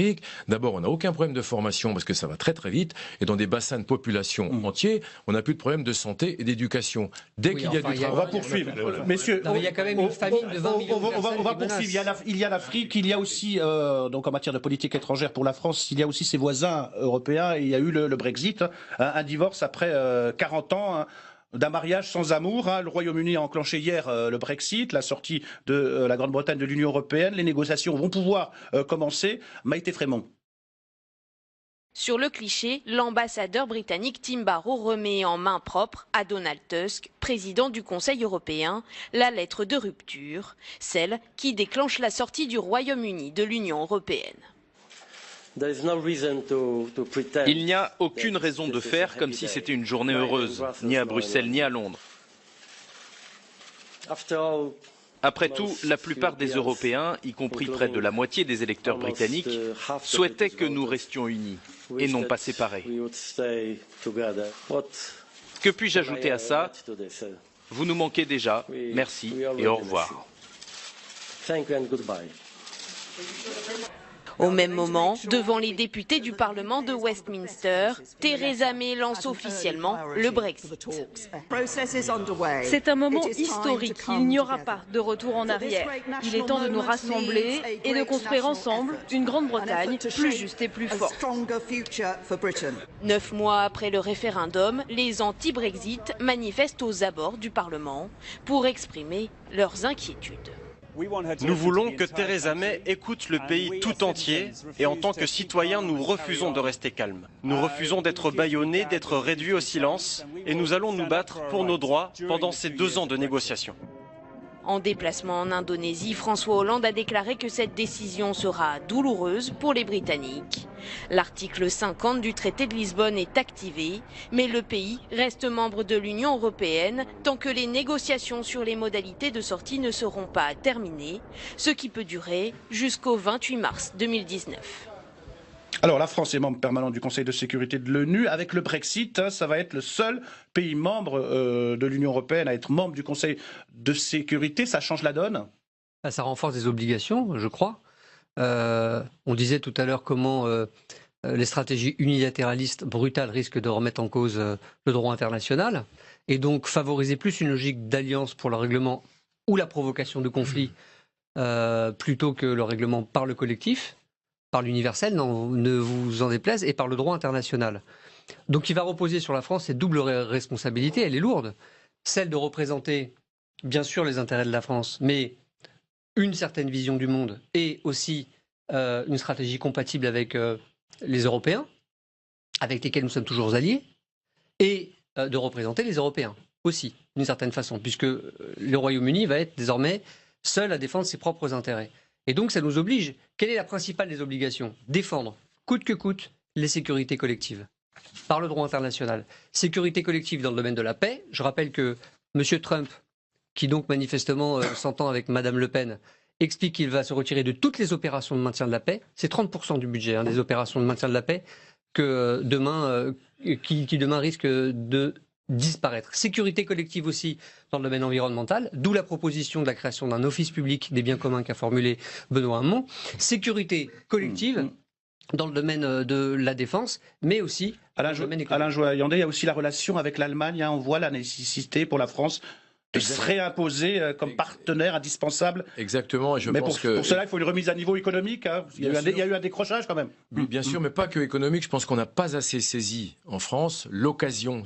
d'abord, on n'a aucun problème de formation parce que ça va très très vite. Et dans des bassins de population entiers, on n'a plus de problème de santé et d'éducation. Dès qu'il y a du travail... On va poursuivre. Messieurs, il y a quand même une famine de 20 millions de personnes. On va poursuivre. Il y a l'Afrique, il y a aussi, donc en matière de politique étrangère pour la France, il y a aussi ses voisins européens. Il y a eu le Brexit, un divorce après 40 ans. D'un mariage sans amour. Le Royaume-Uni a enclenché hier le Brexit, la sortie de la Grande-Bretagne de l'Union européenne. Les négociations vont pouvoir commencer. Maïté Frémont. Sur le cliché, l'ambassadeur britannique Tim Barrow remet en main propre à Donald Tusk, président du Conseil européen, la lettre de rupture, celle qui déclenche la sortie du Royaume-Uni de l'Union européenne. Il n'y a aucune raison de faire comme si c'était une journée heureuse, ni à Bruxelles ni à Londres. Après tout, la plupart des Européens, y compris près de la moitié des électeurs britanniques, souhaitaient que nous restions unis et non pas séparés. Que puis-je ajouter à ça? Vous nous manquez déjà. Merci et au revoir. Au même moment, devant les députés du Parlement de Westminster, Theresa May lance officiellement le Brexit. C'est un moment historique, il n'y aura pas de retour en arrière. Il est temps de nous rassembler et de construire ensemble une Grande-Bretagne plus juste et plus forte. 9 mois après le référendum, les anti-Brexit manifestent aux abords du Parlement pour exprimer leurs inquiétudes. Nous voulons que Theresa May écoute le pays tout entier et en tant que citoyens, nous refusons de rester calmes. Nous refusons d'être bâillonnés, d'être réduits au silence et nous allons nous battre pour nos droits pendant ces 2 ans de négociations. En déplacement en Indonésie, François Hollande a déclaré que cette décision sera douloureuse pour les Britanniques. L'article 50 du traité de Lisbonne est activé, mais le pays reste membre de l'Union européenne tant que les négociations sur les modalités de sortie ne seront pas terminées, ce qui peut durer jusqu'au 28 mars 2019. Alors la France est membre permanent du Conseil de sécurité de l'ONU. Avec le Brexit, ça va être le seul pays membre de l'Union européenne à être membre du Conseil de sécurité. Ça change la donne? Ça renforce des obligations, je crois. On disait tout à l'heure comment les stratégies unilatéralistes brutales risquent de remettre en cause le droit international et donc favoriser plus une logique d'alliance pour le règlement ou la provocation de conflits plutôt que le règlement par le collectif, par l'universel, ne vous en déplaise, et par le droit international. Donc il va reposer sur la France cette double responsabilité, elle est lourde. Celle de représenter, bien sûr, les intérêts de la France, mais une certaine vision du monde et aussi une stratégie compatible avec les Européens, avec lesquels nous sommes toujours alliés, et de représenter les Européens aussi, d'une certaine façon, puisque le Royaume-Uni va être désormais seul à défendre ses propres intérêts. Et donc ça nous oblige. Quelle est la principale des obligations? Défendre, coûte que coûte, les sécurités collectives, par le droit international. Sécurité collective dans le domaine de la paix. Je rappelle que M. Trump, qui donc manifestement s'entend avec Mme Le Pen, explique qu'il va se retirer de toutes les opérations de maintien de la paix. C'est 30% du budget des opérations de maintien de la paix que qui demain risquent de disparaître. Sécurité collective aussi dans le domaine environnemental, d'où la proposition de la création d'un office public des biens communs qu'a formulé Benoît Hamon. Sécurité collective dans le domaine de la défense, mais aussi dans le domaine économique. Alain Joyandet, il y a aussi la relation avec l'Allemagne. On voit la nécessité pour la France de se réimposer comme partenaire indispensable. Exactement. Et je mais pense pour cela, il faut une remise à niveau économique. Il y a eu un décrochage quand même. Bien sûr, mais pas que économique. Je pense qu'on n'a pas assez saisi en France l'occasion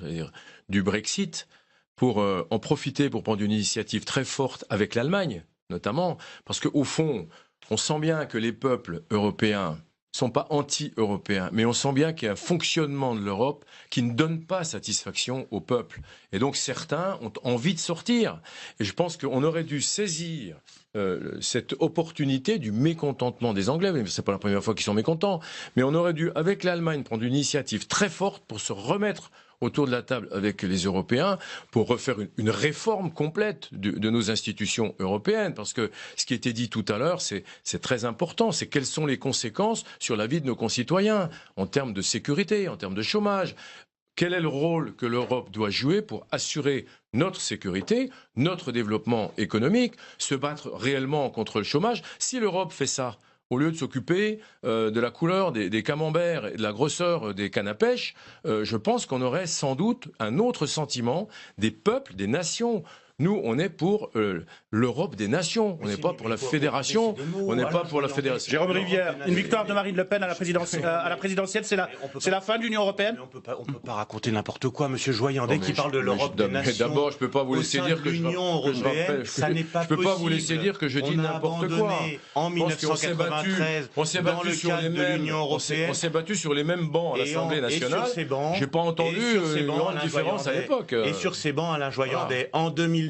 du Brexit pour en profiter, pour prendre une initiative très forte avec l'Allemagne, notamment. Parce qu'au fond, on sent bien que les peuples européens ne sont pas anti-européens, mais on sent bien qu'il y a un fonctionnement de l'Europe qui ne donne pas satisfaction au peuple. Et donc certains ont envie de sortir. Et je pense qu'on aurait dû saisir cette opportunité du mécontentement des Anglais. Mais c'est pas la première fois qu'ils sont mécontents. Mais on aurait dû, avec l'Allemagne, prendre une initiative très forte pour se remettre autour de la table avec les Européens pour refaire une réforme complète de nos institutions européennes. Parce que ce qui était dit tout à l'heure, c'est très important. C'est quelles sont les conséquences sur la vie de nos concitoyens en termes de sécurité, en termes de chômage. Quel est le rôle que l'Europe doit jouer pour assurer notre sécurité, notre développement économique, se battre réellement contre le chômage? Si l'Europe fait ça, au lieu de s'occuper de la couleur des camemberts et de la grosseur des cannes à pêche, je pense qu'on aurait sans doute un autre sentiment des peuples, des nations. Nous, on est pour l'Europe des nations. On n'est pas pour la fédération. On n'est pas pour la fédération. Jérôme Rivière, une victoire de Marine Le Pen à la présidentielle, c'est la fin de l'Union européenne? On peut pas raconter n'importe quoi, Monsieur Joyandet, qui parle de l'Europe des nations. D'abord, je peux pas vous laisser dire que l'Union européenne, ça n'est pas possible. Je peux pas vous laisser dire que je dis n'importe quoi. En 1993, on s'est battu sur les mêmes. On s'est battu sur les mêmes bancs à l'Assemblée nationale. J'ai pas entendu une grande différence à l'époque. Et sur ces bancs, Alain Joyandet, en 2005,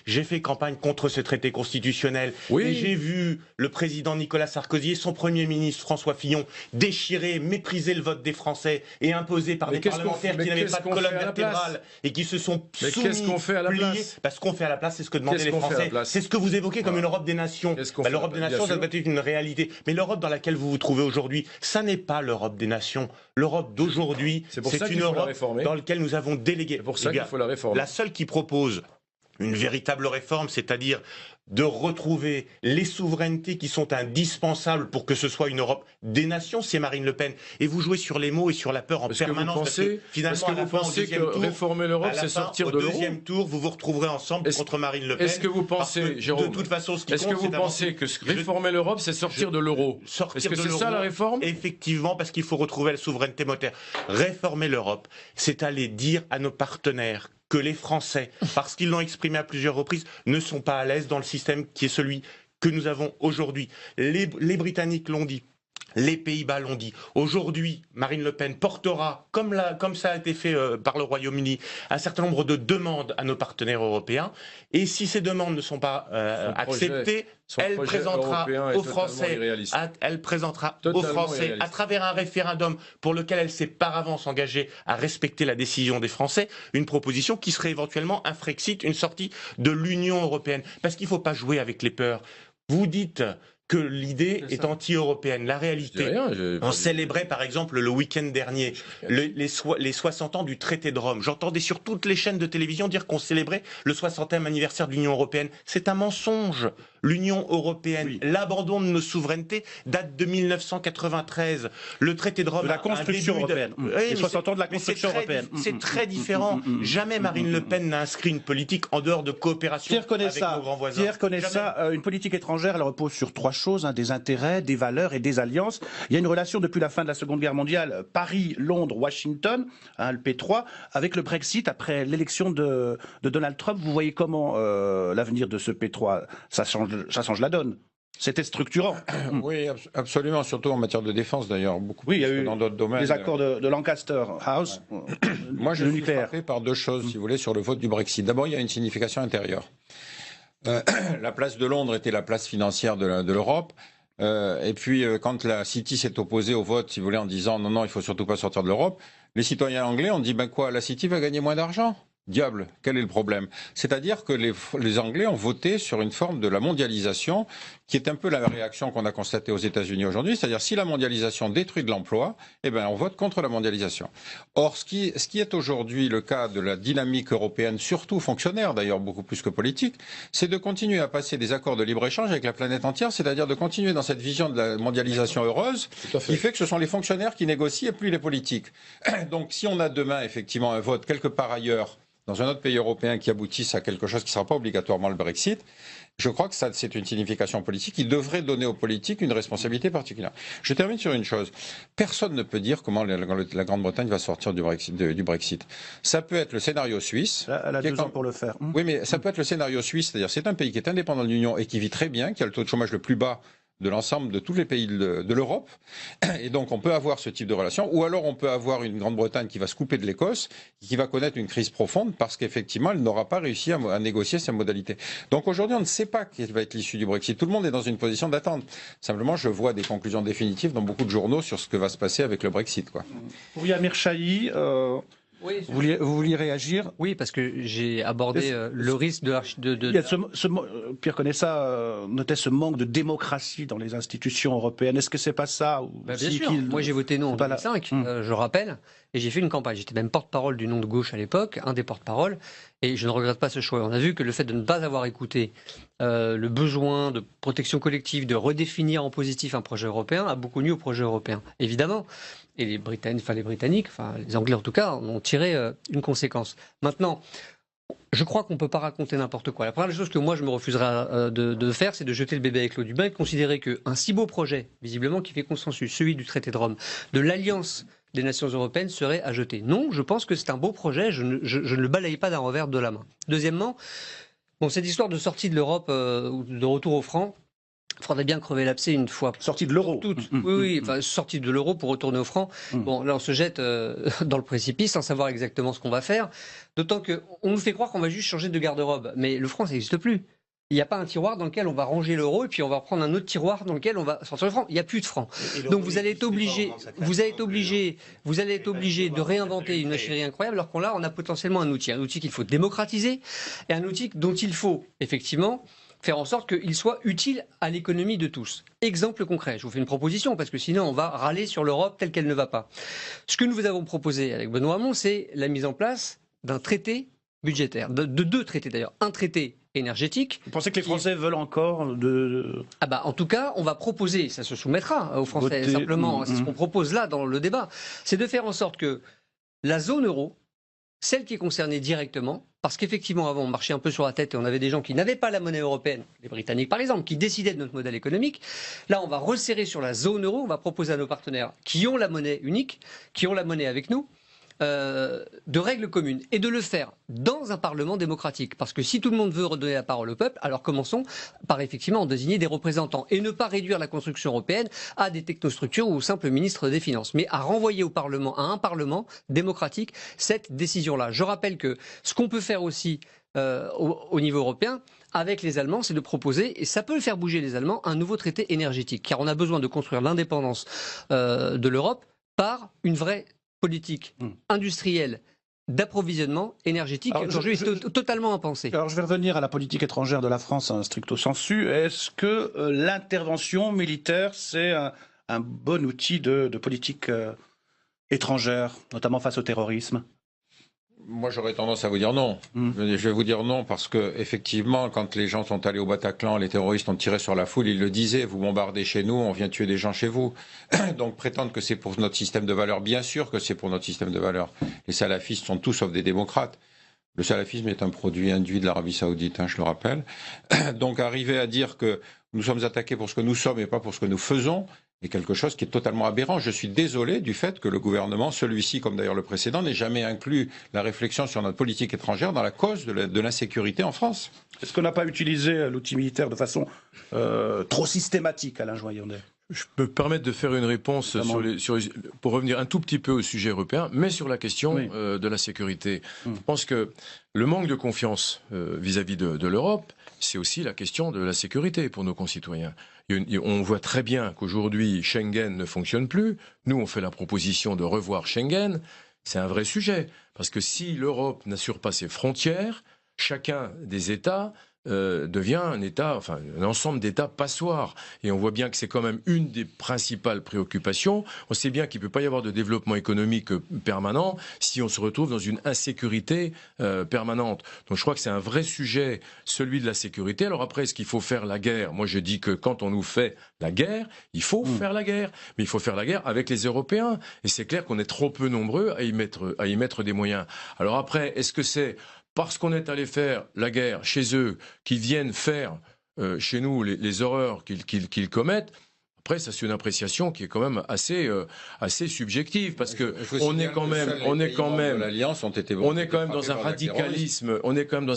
j'ai fait campagne contre ce traité constitutionnel. Oui. Et j'ai vu le président Nicolas Sarkozy et son Premier ministre François Fillon déchirer, mépriser le vote des Français et imposer par des parlementaires qui n'avaient pas de colonne vertébrale et qui se sont soumis. Qu'est-ce qu'on fait à la place? Parce qu'on fait à la place, c'est ce que demandaient les Français. C'est ce que vous évoquez comme une Europe des nations. L'Europe des nations, ça doit être une réalité. Mais l'Europe dans laquelle vous vous trouvez aujourd'hui, ça n'est pas l'Europe des nations. L'Europe d'aujourd'hui, c'est une Europe dans laquelle nous avons délégué. C'est pour ça qu'il faut la réformer. La seule qui propose une véritable réforme, c'est-à-dire de retrouver les souverainetés qui sont indispensables pour que ce soit une Europe des nations, c'est Marine Le Pen. Et vous jouez sur les mots et sur la peur en permanence. Parce que finalement, vous pensez que réformer l'Europe, c'est sortir de l'euro ? Au deuxième tour, vous vous retrouverez ensemble contre Marine Le Pen. Est-ce que vous pensez, Jérôme, de toute façon, ce qui compte, est-ce que vous pensez que réformer l'Europe, c'est sortir de l'euro ? Est-ce que c'est ça la réforme ? Effectivement, parce qu'il faut retrouver la souveraineté monétaire. Réformer l'Europe, c'est aller dire à nos partenaires que les Français, parce qu'ils l'ont exprimé à plusieurs reprises, ne sont pas à l'aise dans le système qui est celui que nous avons aujourd'hui. Les Britanniques l'ont dit. Les Pays-Bas l'ont dit. Aujourd'hui, Marine Le Pen portera, comme ça a été fait par le Royaume-Uni, un certain nombre de demandes à nos partenaires européens. Et si ces demandes ne sont pas acceptées, elle présentera aux Français, à travers un référendum pour lequel elle s'est par avance engagée à respecter la décision des Français, une proposition qui serait éventuellement un Frexit, une sortie de l'Union européenne. Parce qu'il ne faut pas jouer avec les peurs. Vous dites que l'idée est anti-européenne. La réalité, on célébrait par exemple le week-end dernier les 60 ans du traité de Rome. J'entendais sur toutes les chaînes de télévision dire qu'on célébrait le 60e anniversaire de l'Union européenne. C'est un mensonge. L'Union européenne, l'abandon de nos souverainetés date de 1993. Le traité de Rome, la construction européenne. Les 60 ans de la construction européenne. C'est très différent. Jamais Marine Le Pen n'a inscrit une politique en dehors de coopération avec nos grands voisins. Pierre connaît ça. Une politique étrangère, elle repose sur trois choses, des intérêts, des valeurs et des alliances. Il y a une relation depuis la fin de la Seconde Guerre mondiale, Paris, Londres, Washington, le P3, avec le Brexit après l'élection de Donald Trump. Vous voyez comment l'avenir de ce P3, ça change la donne. C'était structurant. Oui, absolument, surtout en matière de défense d'ailleurs. Oui, il y a eu dans d'autres domaines. Les accords de Lancaster House. Moi, je suis frappé par deux choses, si vous voulez, sur le vote du Brexit. D'abord, il y a une signification intérieure. La place de Londres était la place financière de l'Europe. Et puis, quand la City s'est opposée au vote, si vous voulez, en disant non, il faut surtout pas sortir de l'Europe, les citoyens anglais ont dit ben quoi, la City va gagner moins d'argent ? Diable, quel est le problème? C'est-à-dire que les Anglais ont voté sur une forme de la mondialisation qui est un peu la réaction qu'on a constatée aux États-Unis aujourd'hui. C'est-à-dire si la mondialisation détruit de l'emploi, eh ben on vote contre la mondialisation. Or, ce qui est aujourd'hui le cas de la dynamique européenne, surtout fonctionnaire d'ailleurs beaucoup plus que politique, c'est de continuer à passer des accords de libre-échange avec la planète entière, c'est-à-dire de continuer dans cette vision de la mondialisation heureuse qui fait que ce sont les fonctionnaires qui négocient et plus les politiques. Donc si on a demain effectivement un vote quelque part ailleurs, dans un autre pays européen qui aboutisse à quelque chose qui ne sera pas obligatoirement le Brexit, je crois que ça, c'est une signification politique qui devrait donner aux politiques une responsabilité particulière. Je termine sur une chose. Personne ne peut dire comment la Grande-Bretagne va sortir du Brexit. Ça peut être le scénario suisse. Elle a 2 ans pour le faire. Oui, mais ça peut être le scénario suisse. C'est-à-dire c'est un pays qui est indépendant de l'Union et qui vit très bien, qui a le taux de chômage le plus bas de l'ensemble de tous les pays de l'Europe. Et donc, on peut avoir ce type de relation. Ou alors, on peut avoir une Grande-Bretagne qui va se couper de l'Écosse, qui va connaître une crise profonde parce qu'effectivement, elle n'aura pas réussi à négocier sa modalité. Donc, aujourd'hui, on ne sait pas quelle va être l'issue du Brexit. Tout le monde est dans une position d'attente. Simplement, je vois des conclusions définitives dans beaucoup de journaux sur ce que va se passer avec le Brexit, quoi. Oui, Amir Chahi, oui, vous vouliez réagir? Oui, parce que j'ai abordé le risque de... Il y a Pierre Conessa notait ce manque de démocratie dans les institutions européennes. Est-ce que c'est pas ça Bien sûr. Moi, j'ai voté non en 2005, je rappelle, et j'ai fait une campagne. J'étais même porte-parole du nom de gauche à l'époque, un des porte-paroles, et je ne regrette pas ce choix. On a vu que le fait de ne pas avoir écouté le besoin de protection collective, de redéfinir en positif un projet européen, a beaucoup nuit au projet européen, évidemment. Et les Britanniques, les Anglais en tout cas, en ont tiré une conséquence. Maintenant, je crois qu'on ne peut pas raconter n'importe quoi. La première chose que moi je me refuserais de faire, c'est de jeter le bébé avec l'eau du bain et de considérer qu'un si beau projet, visiblement qui fait consensus, celui du traité de Rome, de l'alliance des nations européennes, serait à jeter. Non, je pense que c'est un beau projet, je ne le balaye pas d'un revers de la main. Deuxièmement, cette histoire de sortie de l'Europe, de retour au franc, il faudrait bien crever l'abcès une fois. Sortie de l'euro. Oui, sortie de l'euro pour retourner au franc. Bon, là, on se jette dans le précipice sans savoir exactement ce qu'on va faire. D'autant qu'on nous fait croire qu'on va juste changer de garde-robe. Mais le franc, ça n'existe plus. Il n'y a pas un tiroir dans lequel on va ranger l'euro et puis on va prendre un autre tiroir dans lequel on va sortir le franc. Il n'y a plus de franc. Donc vous allez être obligé de réinventer une machinerie incroyable alors qu'on a potentiellement un outil qu'il faut démocratiser et un outil dont il faut effectivement faire en sorte qu'il soit utile à l'économie de tous. Exemple concret, je vous fais une proposition, parce que sinon on va râler sur l'Europe telle qu'elle ne va pas. Ce que nous vous avons proposé avec Benoît Hamon, c'est la mise en place d'un traité budgétaire, de 2 traités d'ailleurs. Un traité énergétique. Vous pensez que les Français veulent encore En tout cas, on va proposer, ça se soumettra aux Français simplement, c'est ce qu'on propose là dans le débat, c'est de faire en sorte que la zone euro, celle qui est concernée directement, parce qu'effectivement avant on marchait un peu sur la tête et on avait des gens qui n'avaient pas la monnaie européenne, les Britanniques par exemple, qui décidaient de notre modèle économique. Là on va resserrer sur la zone euro, on va proposer à nos partenaires qui ont la monnaie unique, qui ont la monnaie avec nous, de règles communes et de le faire dans un Parlement démocratique. Parce que si tout le monde veut redonner la parole au peuple, alors commençons par effectivement en désigner des représentants et ne pas réduire la construction européenne à des technostructures ou au simple ministre des Finances, mais à renvoyer au Parlement, à un Parlement démocratique, cette décision-là. Je rappelle que ce qu'on peut faire aussi au niveau européen, avec les Allemands, c'est de proposer, et ça peut faire bouger les Allemands, un nouveau traité énergétique. Car on a besoin de construire l'indépendance de l'Europe par une vraie politique industrielle d'approvisionnement énergétique qui aujourd'hui est totalement impensée. Alors je vais revenir à la politique étrangère de la France, stricto sensu. Est-ce que l'intervention militaire, c'est un bon outil de politique étrangère, notamment face au terrorisme ? Moi, j'aurais tendance à vous dire non. Je vais vous dire non parce que, effectivement, quand les gens sont allés au Bataclan, les terroristes ont tiré sur la foule, ils le disaient, vous bombardez chez nous, on vient tuer des gens chez vous. Donc, prétendre que c'est pour notre système de valeurs, bien sûr que c'est pour notre système de valeurs. Les salafistes sont tous sauf des démocrates. Le salafisme est un produit induit de l'Arabie Saoudite, je le rappelle. Donc, arriver à dire que nous sommes attaqués pour ce que nous sommes et pas pour ce que nous faisons, est quelque chose qui est totalement aberrant. Je suis désolé du fait que le gouvernement, celui-ci comme d'ailleurs le précédent, n'ait jamais inclus la réflexion sur notre politique étrangère dans la cause de l'insécurité en France. Est-ce qu'on n'a pas utilisé l'outil militaire de façon trop systématique, Alain Joyandet ? Je peux me permettre de faire une réponse pour revenir un tout petit peu au sujet européen, mais sur la question de la sécurité. Je pense que le manque de confiance vis-à-vis de l'Europe, c'est aussi la question de la sécurité pour nos concitoyens. On voit très bien qu'aujourd'hui, Schengen ne fonctionne plus. Nous, on fait la proposition de revoir Schengen. C'est un vrai sujet. Parce que si l'Europe n'assure pas ses frontières, chacun des États devient un ensemble d'États passoires. Et on voit bien que c'est quand même une des principales préoccupations. On sait bien qu'il ne peut pas y avoir de développement économique permanent si on se retrouve dans une insécurité permanente. Donc je crois que c'est un vrai sujet, celui de la sécurité. Alors après, est-ce qu'il faut faire la guerre ? Moi je dis que quand on nous fait la guerre, il faut faire la guerre. Mais il faut faire la guerre avec les Européens. Et c'est clair qu'on est trop peu nombreux à y mettre des moyens. Alors après, est-ce que c'est parce qu'on est allé faire la guerre chez eux, qu'ils viennent faire chez nous les horreurs qu'ils commettent? Après, ça c'est une appréciation qui est quand même assez subjective parce que on est quand même dans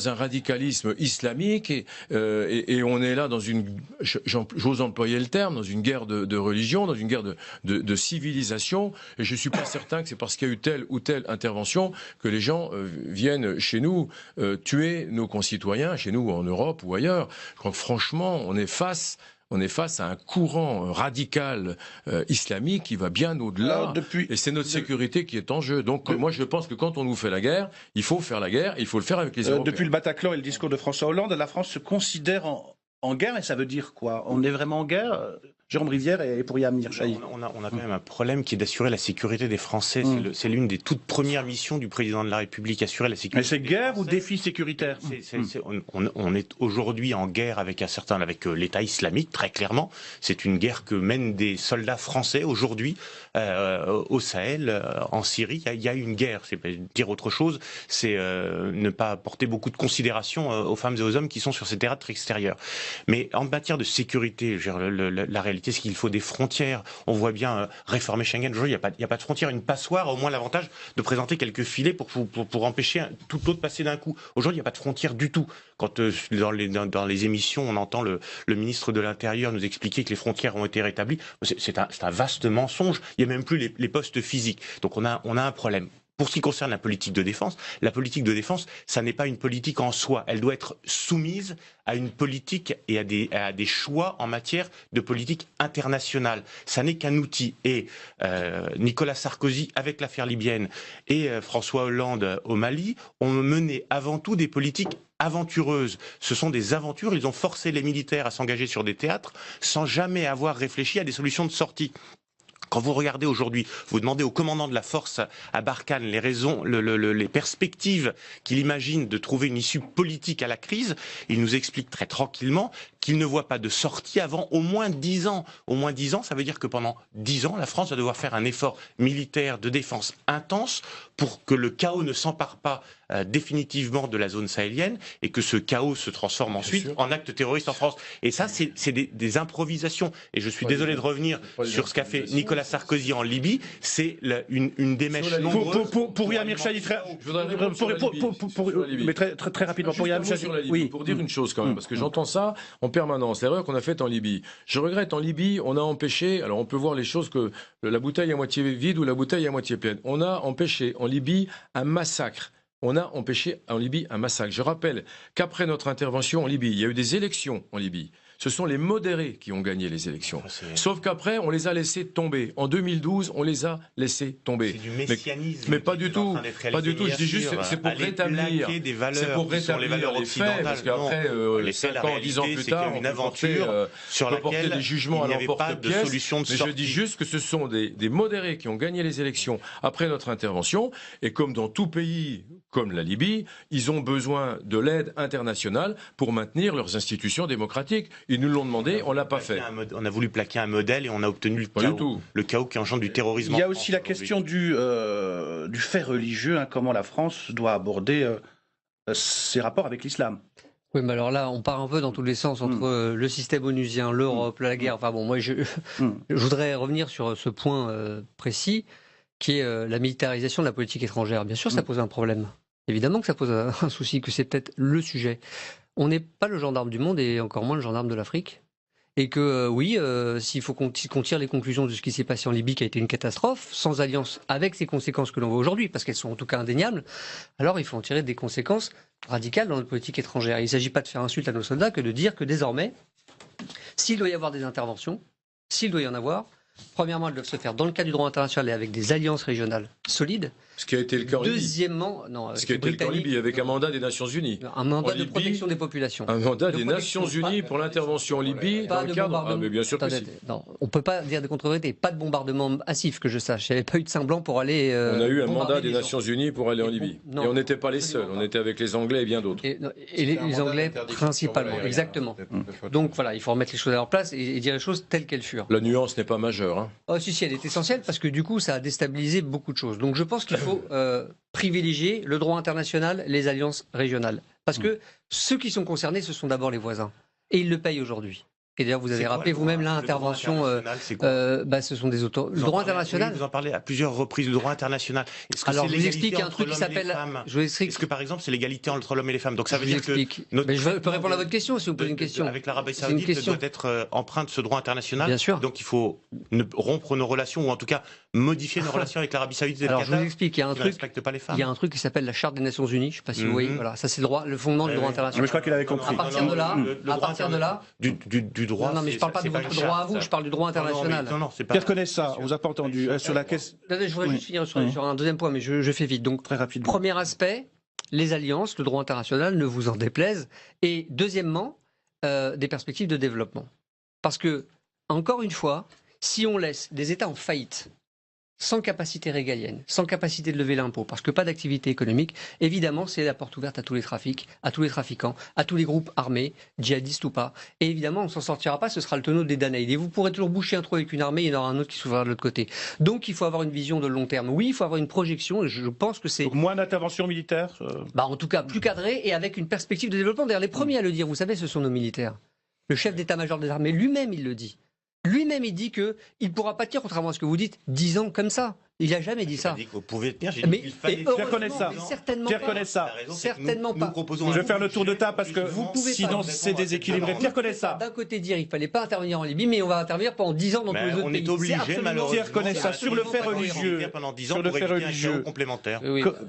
un radicalisme islamique et on est là dans une, j'ose employer le terme, dans une guerre de religion, dans une guerre de civilisation. Et je suis pas certain que c'est parce qu'il y a eu telle ou telle intervention que les gens viennent chez nous tuer nos concitoyens, chez nous en Europe ou ailleurs. Je crois que franchement, on est face à un courant radical islamique qui va bien au-delà. Et c'est notre sécurité qui est en jeu. Donc moi, je pense que quand on nous fait la guerre, il faut faire la guerre, il faut le faire avec les Européens. Depuis le Bataclan et le discours de François Hollande, la France se considère en guerre, et ça veut dire quoi ? On est vraiment en guerre ? Jérôme Rivière et pour Yamir Chahi. On a quand même un problème qui est d'assurer la sécurité des Français. C'est l'une des toutes premières missions du président de la République, assurer la sécurité. Mais c'est guerre ou défi sécuritaire ? On est aujourd'hui en guerre avec l'État islamique, très clairement. C'est une guerre que mènent des soldats français aujourd'hui au Sahel, en Syrie. Il y a une guerre. C'est dire autre chose, c'est ne pas porter beaucoup de considération aux femmes et aux hommes qui sont sur ces théâtres extérieurs. Mais en matière de sécurité, la réalité, c'est qu'il faut des frontières. On voit bien réformer Schengen. Aujourd'hui, il n'y a pas de frontières. Une passoire a au moins l'avantage de présenter quelques filets pour empêcher tout l'autre de passer d'un coup. Aujourd'hui, il n'y a pas de frontières du tout. Quand dans les émissions, on entend le ministre de l'Intérieur nous expliquer que les frontières ont été rétablies, c'est un vaste mensonge. Il n'y a même plus les postes physiques. Donc on a un problème. Pour ce qui concerne la politique de défense, ça n'est pas une politique en soi. Elle doit être soumise à une politique et à des choix en matière de politique internationale. Ça n'est qu'un outil. Et Nicolas Sarkozy, avec l'affaire libyenne, et François Hollande au Mali, ont mené avant tout des politiques aventureuses. Ce sont des aventures. Ils ont forcé les militaires à s'engager sur des théâtres sans jamais avoir réfléchi à des solutions de sortie. Quand vous regardez aujourd'hui, vous demandez au commandant de la force à Barkhane les raisons, les perspectives qu'il imagine de trouver une issue politique à la crise, il nous explique très tranquillement qu'il ne voit pas de sortie avant au moins 10 ans. Au moins 10 ans, ça veut dire que pendant 10 ans, la France va devoir faire un effort militaire de défense intense pour que le chaos ne s'empare pas définitivement de la zone sahélienne et que ce chaos se transforme ensuite en acte terroriste en France. Et ça, c'est des improvisations. Et je suis désolé de revenir sur ce qu'a fait Nicolas Sarkozy en Libye. C'est une démêche nombreuse. Pour Yamir Chahdi, très rapidement, pour Yamir Chahdi, pour dire une chose quand même, parce que j'entends ça en permanence, l'erreur qu'on a faite en Libye. Je regrette, en Libye, on a empêché, alors on peut voir les choses que la bouteille à moitié vide ou la bouteille à moitié pleine. On a empêché en Libye un massacre. On a empêché en Libye un massacre. Je rappelle qu'après notre intervention en Libye, il y a eu des élections en Libye. Ce sont les modérés qui ont gagné les élections. Sauf qu'après, on les a laissés tomber. En 2012, on les a laissés tomber. C'est du messianisme. Mais pas du tout. Pas du tout. Je dis juste, c'est pour rétablir. C'est pour rétablir les valeurs occidentales. Parce qu'après, 5 ans, 10 ans plus tard, on une aventure sur laquelle des jugements à l'emporte-pièce. Mais je dis juste que ce sont des modérés qui ont gagné les élections après notre intervention. Et comme dans tout pays, comme la Libye, ils ont besoin de l'aide internationale pour maintenir leurs institutions démocratiques. Ils nous l'ont demandé, on ne l'a pas fait. On a voulu plaquer un modèle et on a obtenu le chaos qui engendre du terrorisme. Il y a aussi la question du fait religieux, comment la France doit aborder ses rapports avec l'islam. Oui, mais alors là, on part un peu dans tous les sens entre le système onusien, l'Europe, la guerre. Enfin bon, moi, je voudrais revenir sur ce point précis, qui est la militarisation de la politique étrangère. Bien sûr, ça pose un problème. Évidemment que ça pose un souci, que c'est peut-être le sujet. On n'est pas le gendarme du monde et encore moins le gendarme de l'Afrique. Et que s'il faut qu'on tire les conclusions de ce qui s'est passé en Libye, qui a été une catastrophe, sans alliance avec ces conséquences que l'on voit aujourd'hui, parce qu'elles sont en tout cas indéniables, alors il faut en tirer des conséquences radicales dans notre politique étrangère. Il ne s'agit pas de faire insulte à nos soldats que de dire que désormais, s'il doit y avoir des interventions, s'il doit y en avoir, premièrement, elles doivent se faire dans le cadre du droit international et avec des alliances régionales solides. Ce qui a été le cas en Libye. Deuxièmement, ce qui a été le cas en Libye, avec un mandat des Nations Unies. Un mandat de protection des populations. Un mandat des Nations Unies pour l'intervention en Libye dans le cadre. Ah, mais bien sûr que si. Non, on ne peut pas dire des contre-vérités. Pas de bombardement massif, que je sache. Il n'y avait pas eu de sang blanc pour aller. On a eu un mandat des Nations Unies pour aller en Libye. Et on n'était pas les seuls. On était avec les Anglais et bien d'autres. Et les Anglais principalement. Exactement. Donc voilà, il faut remettre les choses à leur place et dire les choses telles qu'elles furent. La nuance n'est pas majeure. Oh, si, elle est essentielle parce que du coup, ça a déstabilisé beaucoup de choses. Donc je pense qu'il faut privilégier le droit international, les alliances régionales. Parce que ceux qui sont concernés, ce sont d'abord les voisins. Et ils le payent aujourd'hui. Et d'ailleurs, vous avez rappelé vous-même l'intervention. Ce sont des autos. Le droit international. Vous en parlez à plusieurs reprises. Le droit international. Alors, je vous explique un truc qui s'appelle. Est-ce que par exemple, c'est l'égalité entre l'homme et les femmes? Donc ça veut dire que. Mais je peux répondre à votre question si vous posez une question. Avec l'Arabie Saoudite, doit être empreinte ce droit international. Bien sûr. Donc il faut rompre nos relations ou en tout cas modifier nos relations avec l'Arabie Saoudite et le Qatar. Alors je vous explique. Il y a un truc. Pas les femmes. Il y a un truc qui s'appelle la Charte des Nations Unies. Je ne sais pas si vous voyez. Voilà, ça c'est le fondement du droit international. Mais je crois qu'il avait compris. À partir de là, du droit. Non, mais je parle pas de votre droit à vous, je parle du droit international. Pierre Connaissat, on vous a pas entendu sur la question. Je voudrais juste finir sur un deuxième point, mais je fais vite. Donc, très rapidement. Premier aspect, les alliances, le droit international, ne vous en déplaise. Et deuxièmement, des perspectives de développement. Parce que, encore une fois, si on laisse des États en faillite, sans capacité régalienne, sans capacité de lever l'impôt, parce que pas d'activité économique, évidemment, c'est la porte ouverte à tous les trafics, à tous les trafiquants, à tous les groupes armés, djihadistes ou pas. Et évidemment, on ne s'en sortira pas, ce sera le tonneau des Danaïdes. Et vous pourrez toujours boucher un trou avec une armée, il y en aura un autre qui s'ouvrira de l'autre côté. Donc, il faut avoir une vision de long terme. Oui, il faut avoir une projection, et je pense que c'est... Donc, moins d'intervention militaire En tout cas, plus cadré et avec une perspective de développement. D'ailleurs, les premiers à le dire, vous savez, ce sont nos militaires. Le chef d'état-major des armées, lui-même, il le dit. Lui-même, il dit qu'il ne pourra pas tenir, contrairement à ce que vous dites, 10 ans comme ça. Il n'a jamais dit ça. Dit que vous pouvez tenir, j'ai dit qu'il fallait... Pierre Connaissat. Certainement pas. Je vais faire le tour de table parce que sinon c'est déséquilibré. Pierre Connaissat. D'un côté dire il ne fallait pas intervenir en Libye, mais on va intervenir pendant 10 ans dans tous les autres pays. On est obligé, malheureusement. Pierre Connaissat, sur le fait religieux. Sur le fait religieux complémentaire.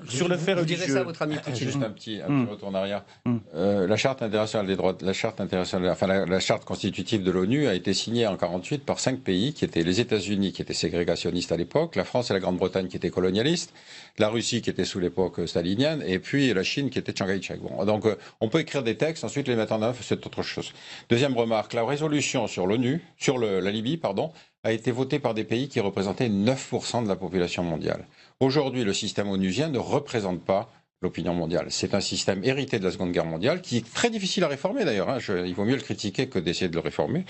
Sur le fait religieux. Vous direz ça à votre ami Poutine. Juste un petit retour en arrière. La Charte internationale des droits, la Charte constitutive de l'ONU a été signée en 1948 par 5 pays qui étaient les États-Unis, qui étaient ségrégationnistes à l'époque, la France et la Grande-Bretagne qui était colonialiste, la Russie qui était sous l'époque stalinienne, et puis la Chine qui était Chiang Kai-shek. Bon, donc on peut écrire des textes, ensuite les mettre en œuvre, c'est autre chose. Deuxième remarque, la résolution sur l'ONU, sur la Libye, pardon, a été votée par des pays qui représentaient 9% de la population mondiale. Aujourd'hui, le système onusien ne représente pas l'opinion mondiale. C'est un système hérité de la Seconde Guerre mondiale, qui est très difficile à réformer d'ailleurs. Hein. Il vaut mieux le critiquer que d'essayer de le réformer.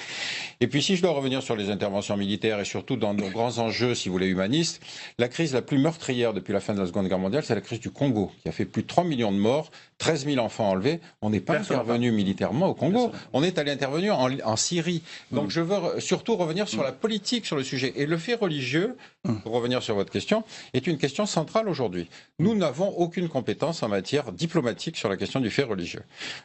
Et puis si je dois revenir sur les interventions militaires et surtout dans nos grands enjeux, si vous voulez, humanistes, la crise la plus meurtrière depuis la fin de la Seconde Guerre mondiale, c'est la crise du Congo, qui a fait plus de 3 millions de morts, 13 000 enfants enlevés. On n'est pas intervenu militairement au Congo. On est allé intervenir en Syrie. Donc je veux surtout revenir sur la politique sur le sujet. Et le fait religieux, pour revenir sur votre question, est une question centrale aujourd'hui. Nous n'avons aucune compétence en matière diplomatique sur la question du fait religieux.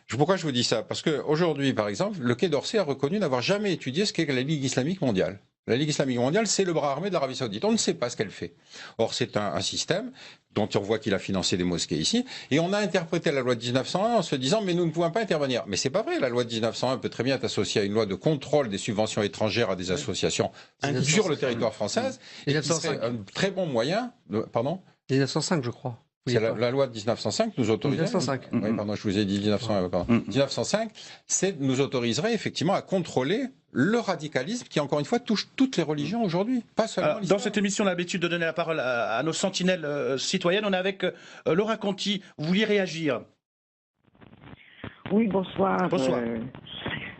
Pourquoi je vous dis ça? Parce qu'aujourd'hui, par exemple, le Quai d'Orsay a reconnu n'avoir jamais étudié ce qu'est la Ligue islamique mondiale. La Ligue islamique mondiale, c'est le bras armé de l'Arabie saoudite. On ne sait pas ce qu'elle fait. Or, c'est un système dont on voit qu'il a financé des mosquées ici. Et on a interprété la loi de 1901 en se disant « mais nous ne pouvons pas intervenir ». Mais c'est pas vrai. La loi de 1901 peut très bien être associée à une loi de contrôle des subventions étrangères à des associations sur le territoire français. Et qui serait un très bon moyen... Pardon ? 1905, je crois. C'est la loi de 1905 nous autoriserait. 1905. Oui, pardon, je vous ai dit 1901. Pardon. 1905, nous autoriserait effectivement à contrôler le radicalisme qui, encore une fois, touche toutes les religions aujourd'hui, pas seulement l'islam. Dans cette émission, on a l'habitude de donner la parole à nos sentinelles citoyennes. On est avec Laura Conti. Vous vouliez réagir? Oui, bonsoir. Bonsoir.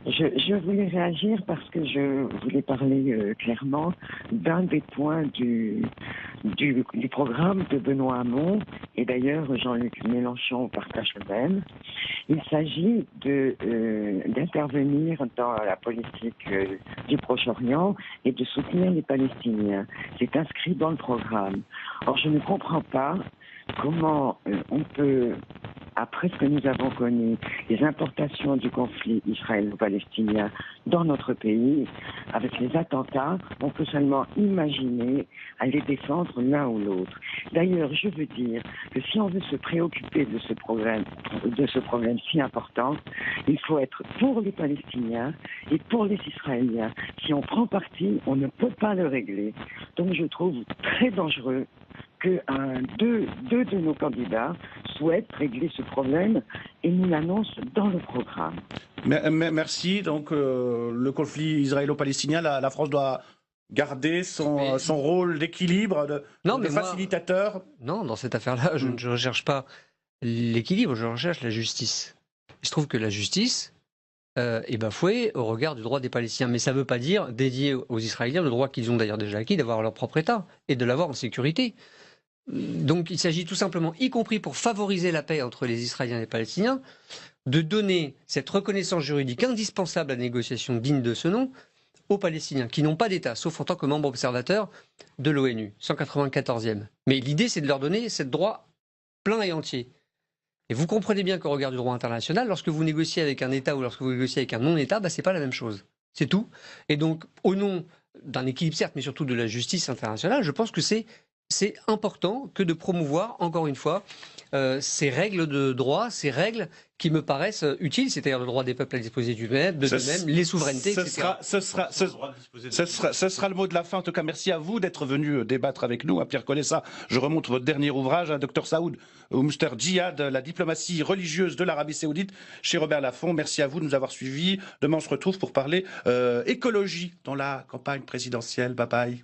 Je voulais réagir parce que je voulais parler clairement d'un des points du programme de Benoît Hamon, et d'ailleurs Jean-Luc Mélenchon partage le même. Il s'agit d'intervenir dans la politique du Proche-Orient et de soutenir les Palestiniens. C'est inscrit dans le programme. Or, je ne comprends pas comment on peut, après ce que nous avons connu, les importations du conflit israélo-palestinien dans notre pays, avec les attentats, on peut seulement imaginer aller défendre l'un ou l'autre. D'ailleurs, je veux dire que si on veut se préoccuper de ce problème si important, il faut être pour les Palestiniens et pour les Israéliens. Si on prend parti, on ne peut pas le régler. Donc je trouve très dangereux que deux de nos candidats souhaitent régler ce problème et nous l'annoncent dans le programme. Merci. Donc le conflit israélo-palestinien, la France doit garder son rôle d'équilibre, de facilitateur. Non, dans cette affaire-là, je ne recherche pas l'équilibre, je recherche la justice. Je trouve que la justice est bafouée au regard du droit des Palestiniens. Mais ça ne veut pas dire dédier aux Israéliens le droit qu'ils ont d'ailleurs déjà acquis d'avoir leur propre État et de l'avoir en sécurité. Donc il s'agit tout simplement, y compris pour favoriser la paix entre les Israéliens et les Palestiniens, de donner cette reconnaissance juridique indispensable à la négociation digne de ce nom aux Palestiniens, qui n'ont pas d'État, sauf en tant que membres observateurs de l'ONU, 194e. Mais l'idée, c'est de leur donner ce droit plein et entier. Et vous comprenez bien qu'au regard du droit international, lorsque vous négociez avec un État ou lorsque vous négociez avec un non-État, c'est pas la même chose. C'est tout. Et donc, au nom d'un équilibre, certes, mais surtout de la justice internationale, je pense que c'est important que de promouvoir, encore une fois, ces règles de droit, ces règles qui me paraissent utiles, c'est-à-dire le droit des peuples à disposer d'eux-mêmes, les souverainetés, etc. Ce sera le mot de la fin. En tout cas, merci à vous d'être venu débattre avec nous. À Pierre Colessa, je remonte votre dernier ouvrage, Dr Saoud Mouster Djihad, la diplomatie religieuse de l'Arabie Saoudite, chez Robert Laffont. Merci à vous de nous avoir suivis. Demain, on se retrouve pour parler écologie dans la campagne présidentielle. Bye bye.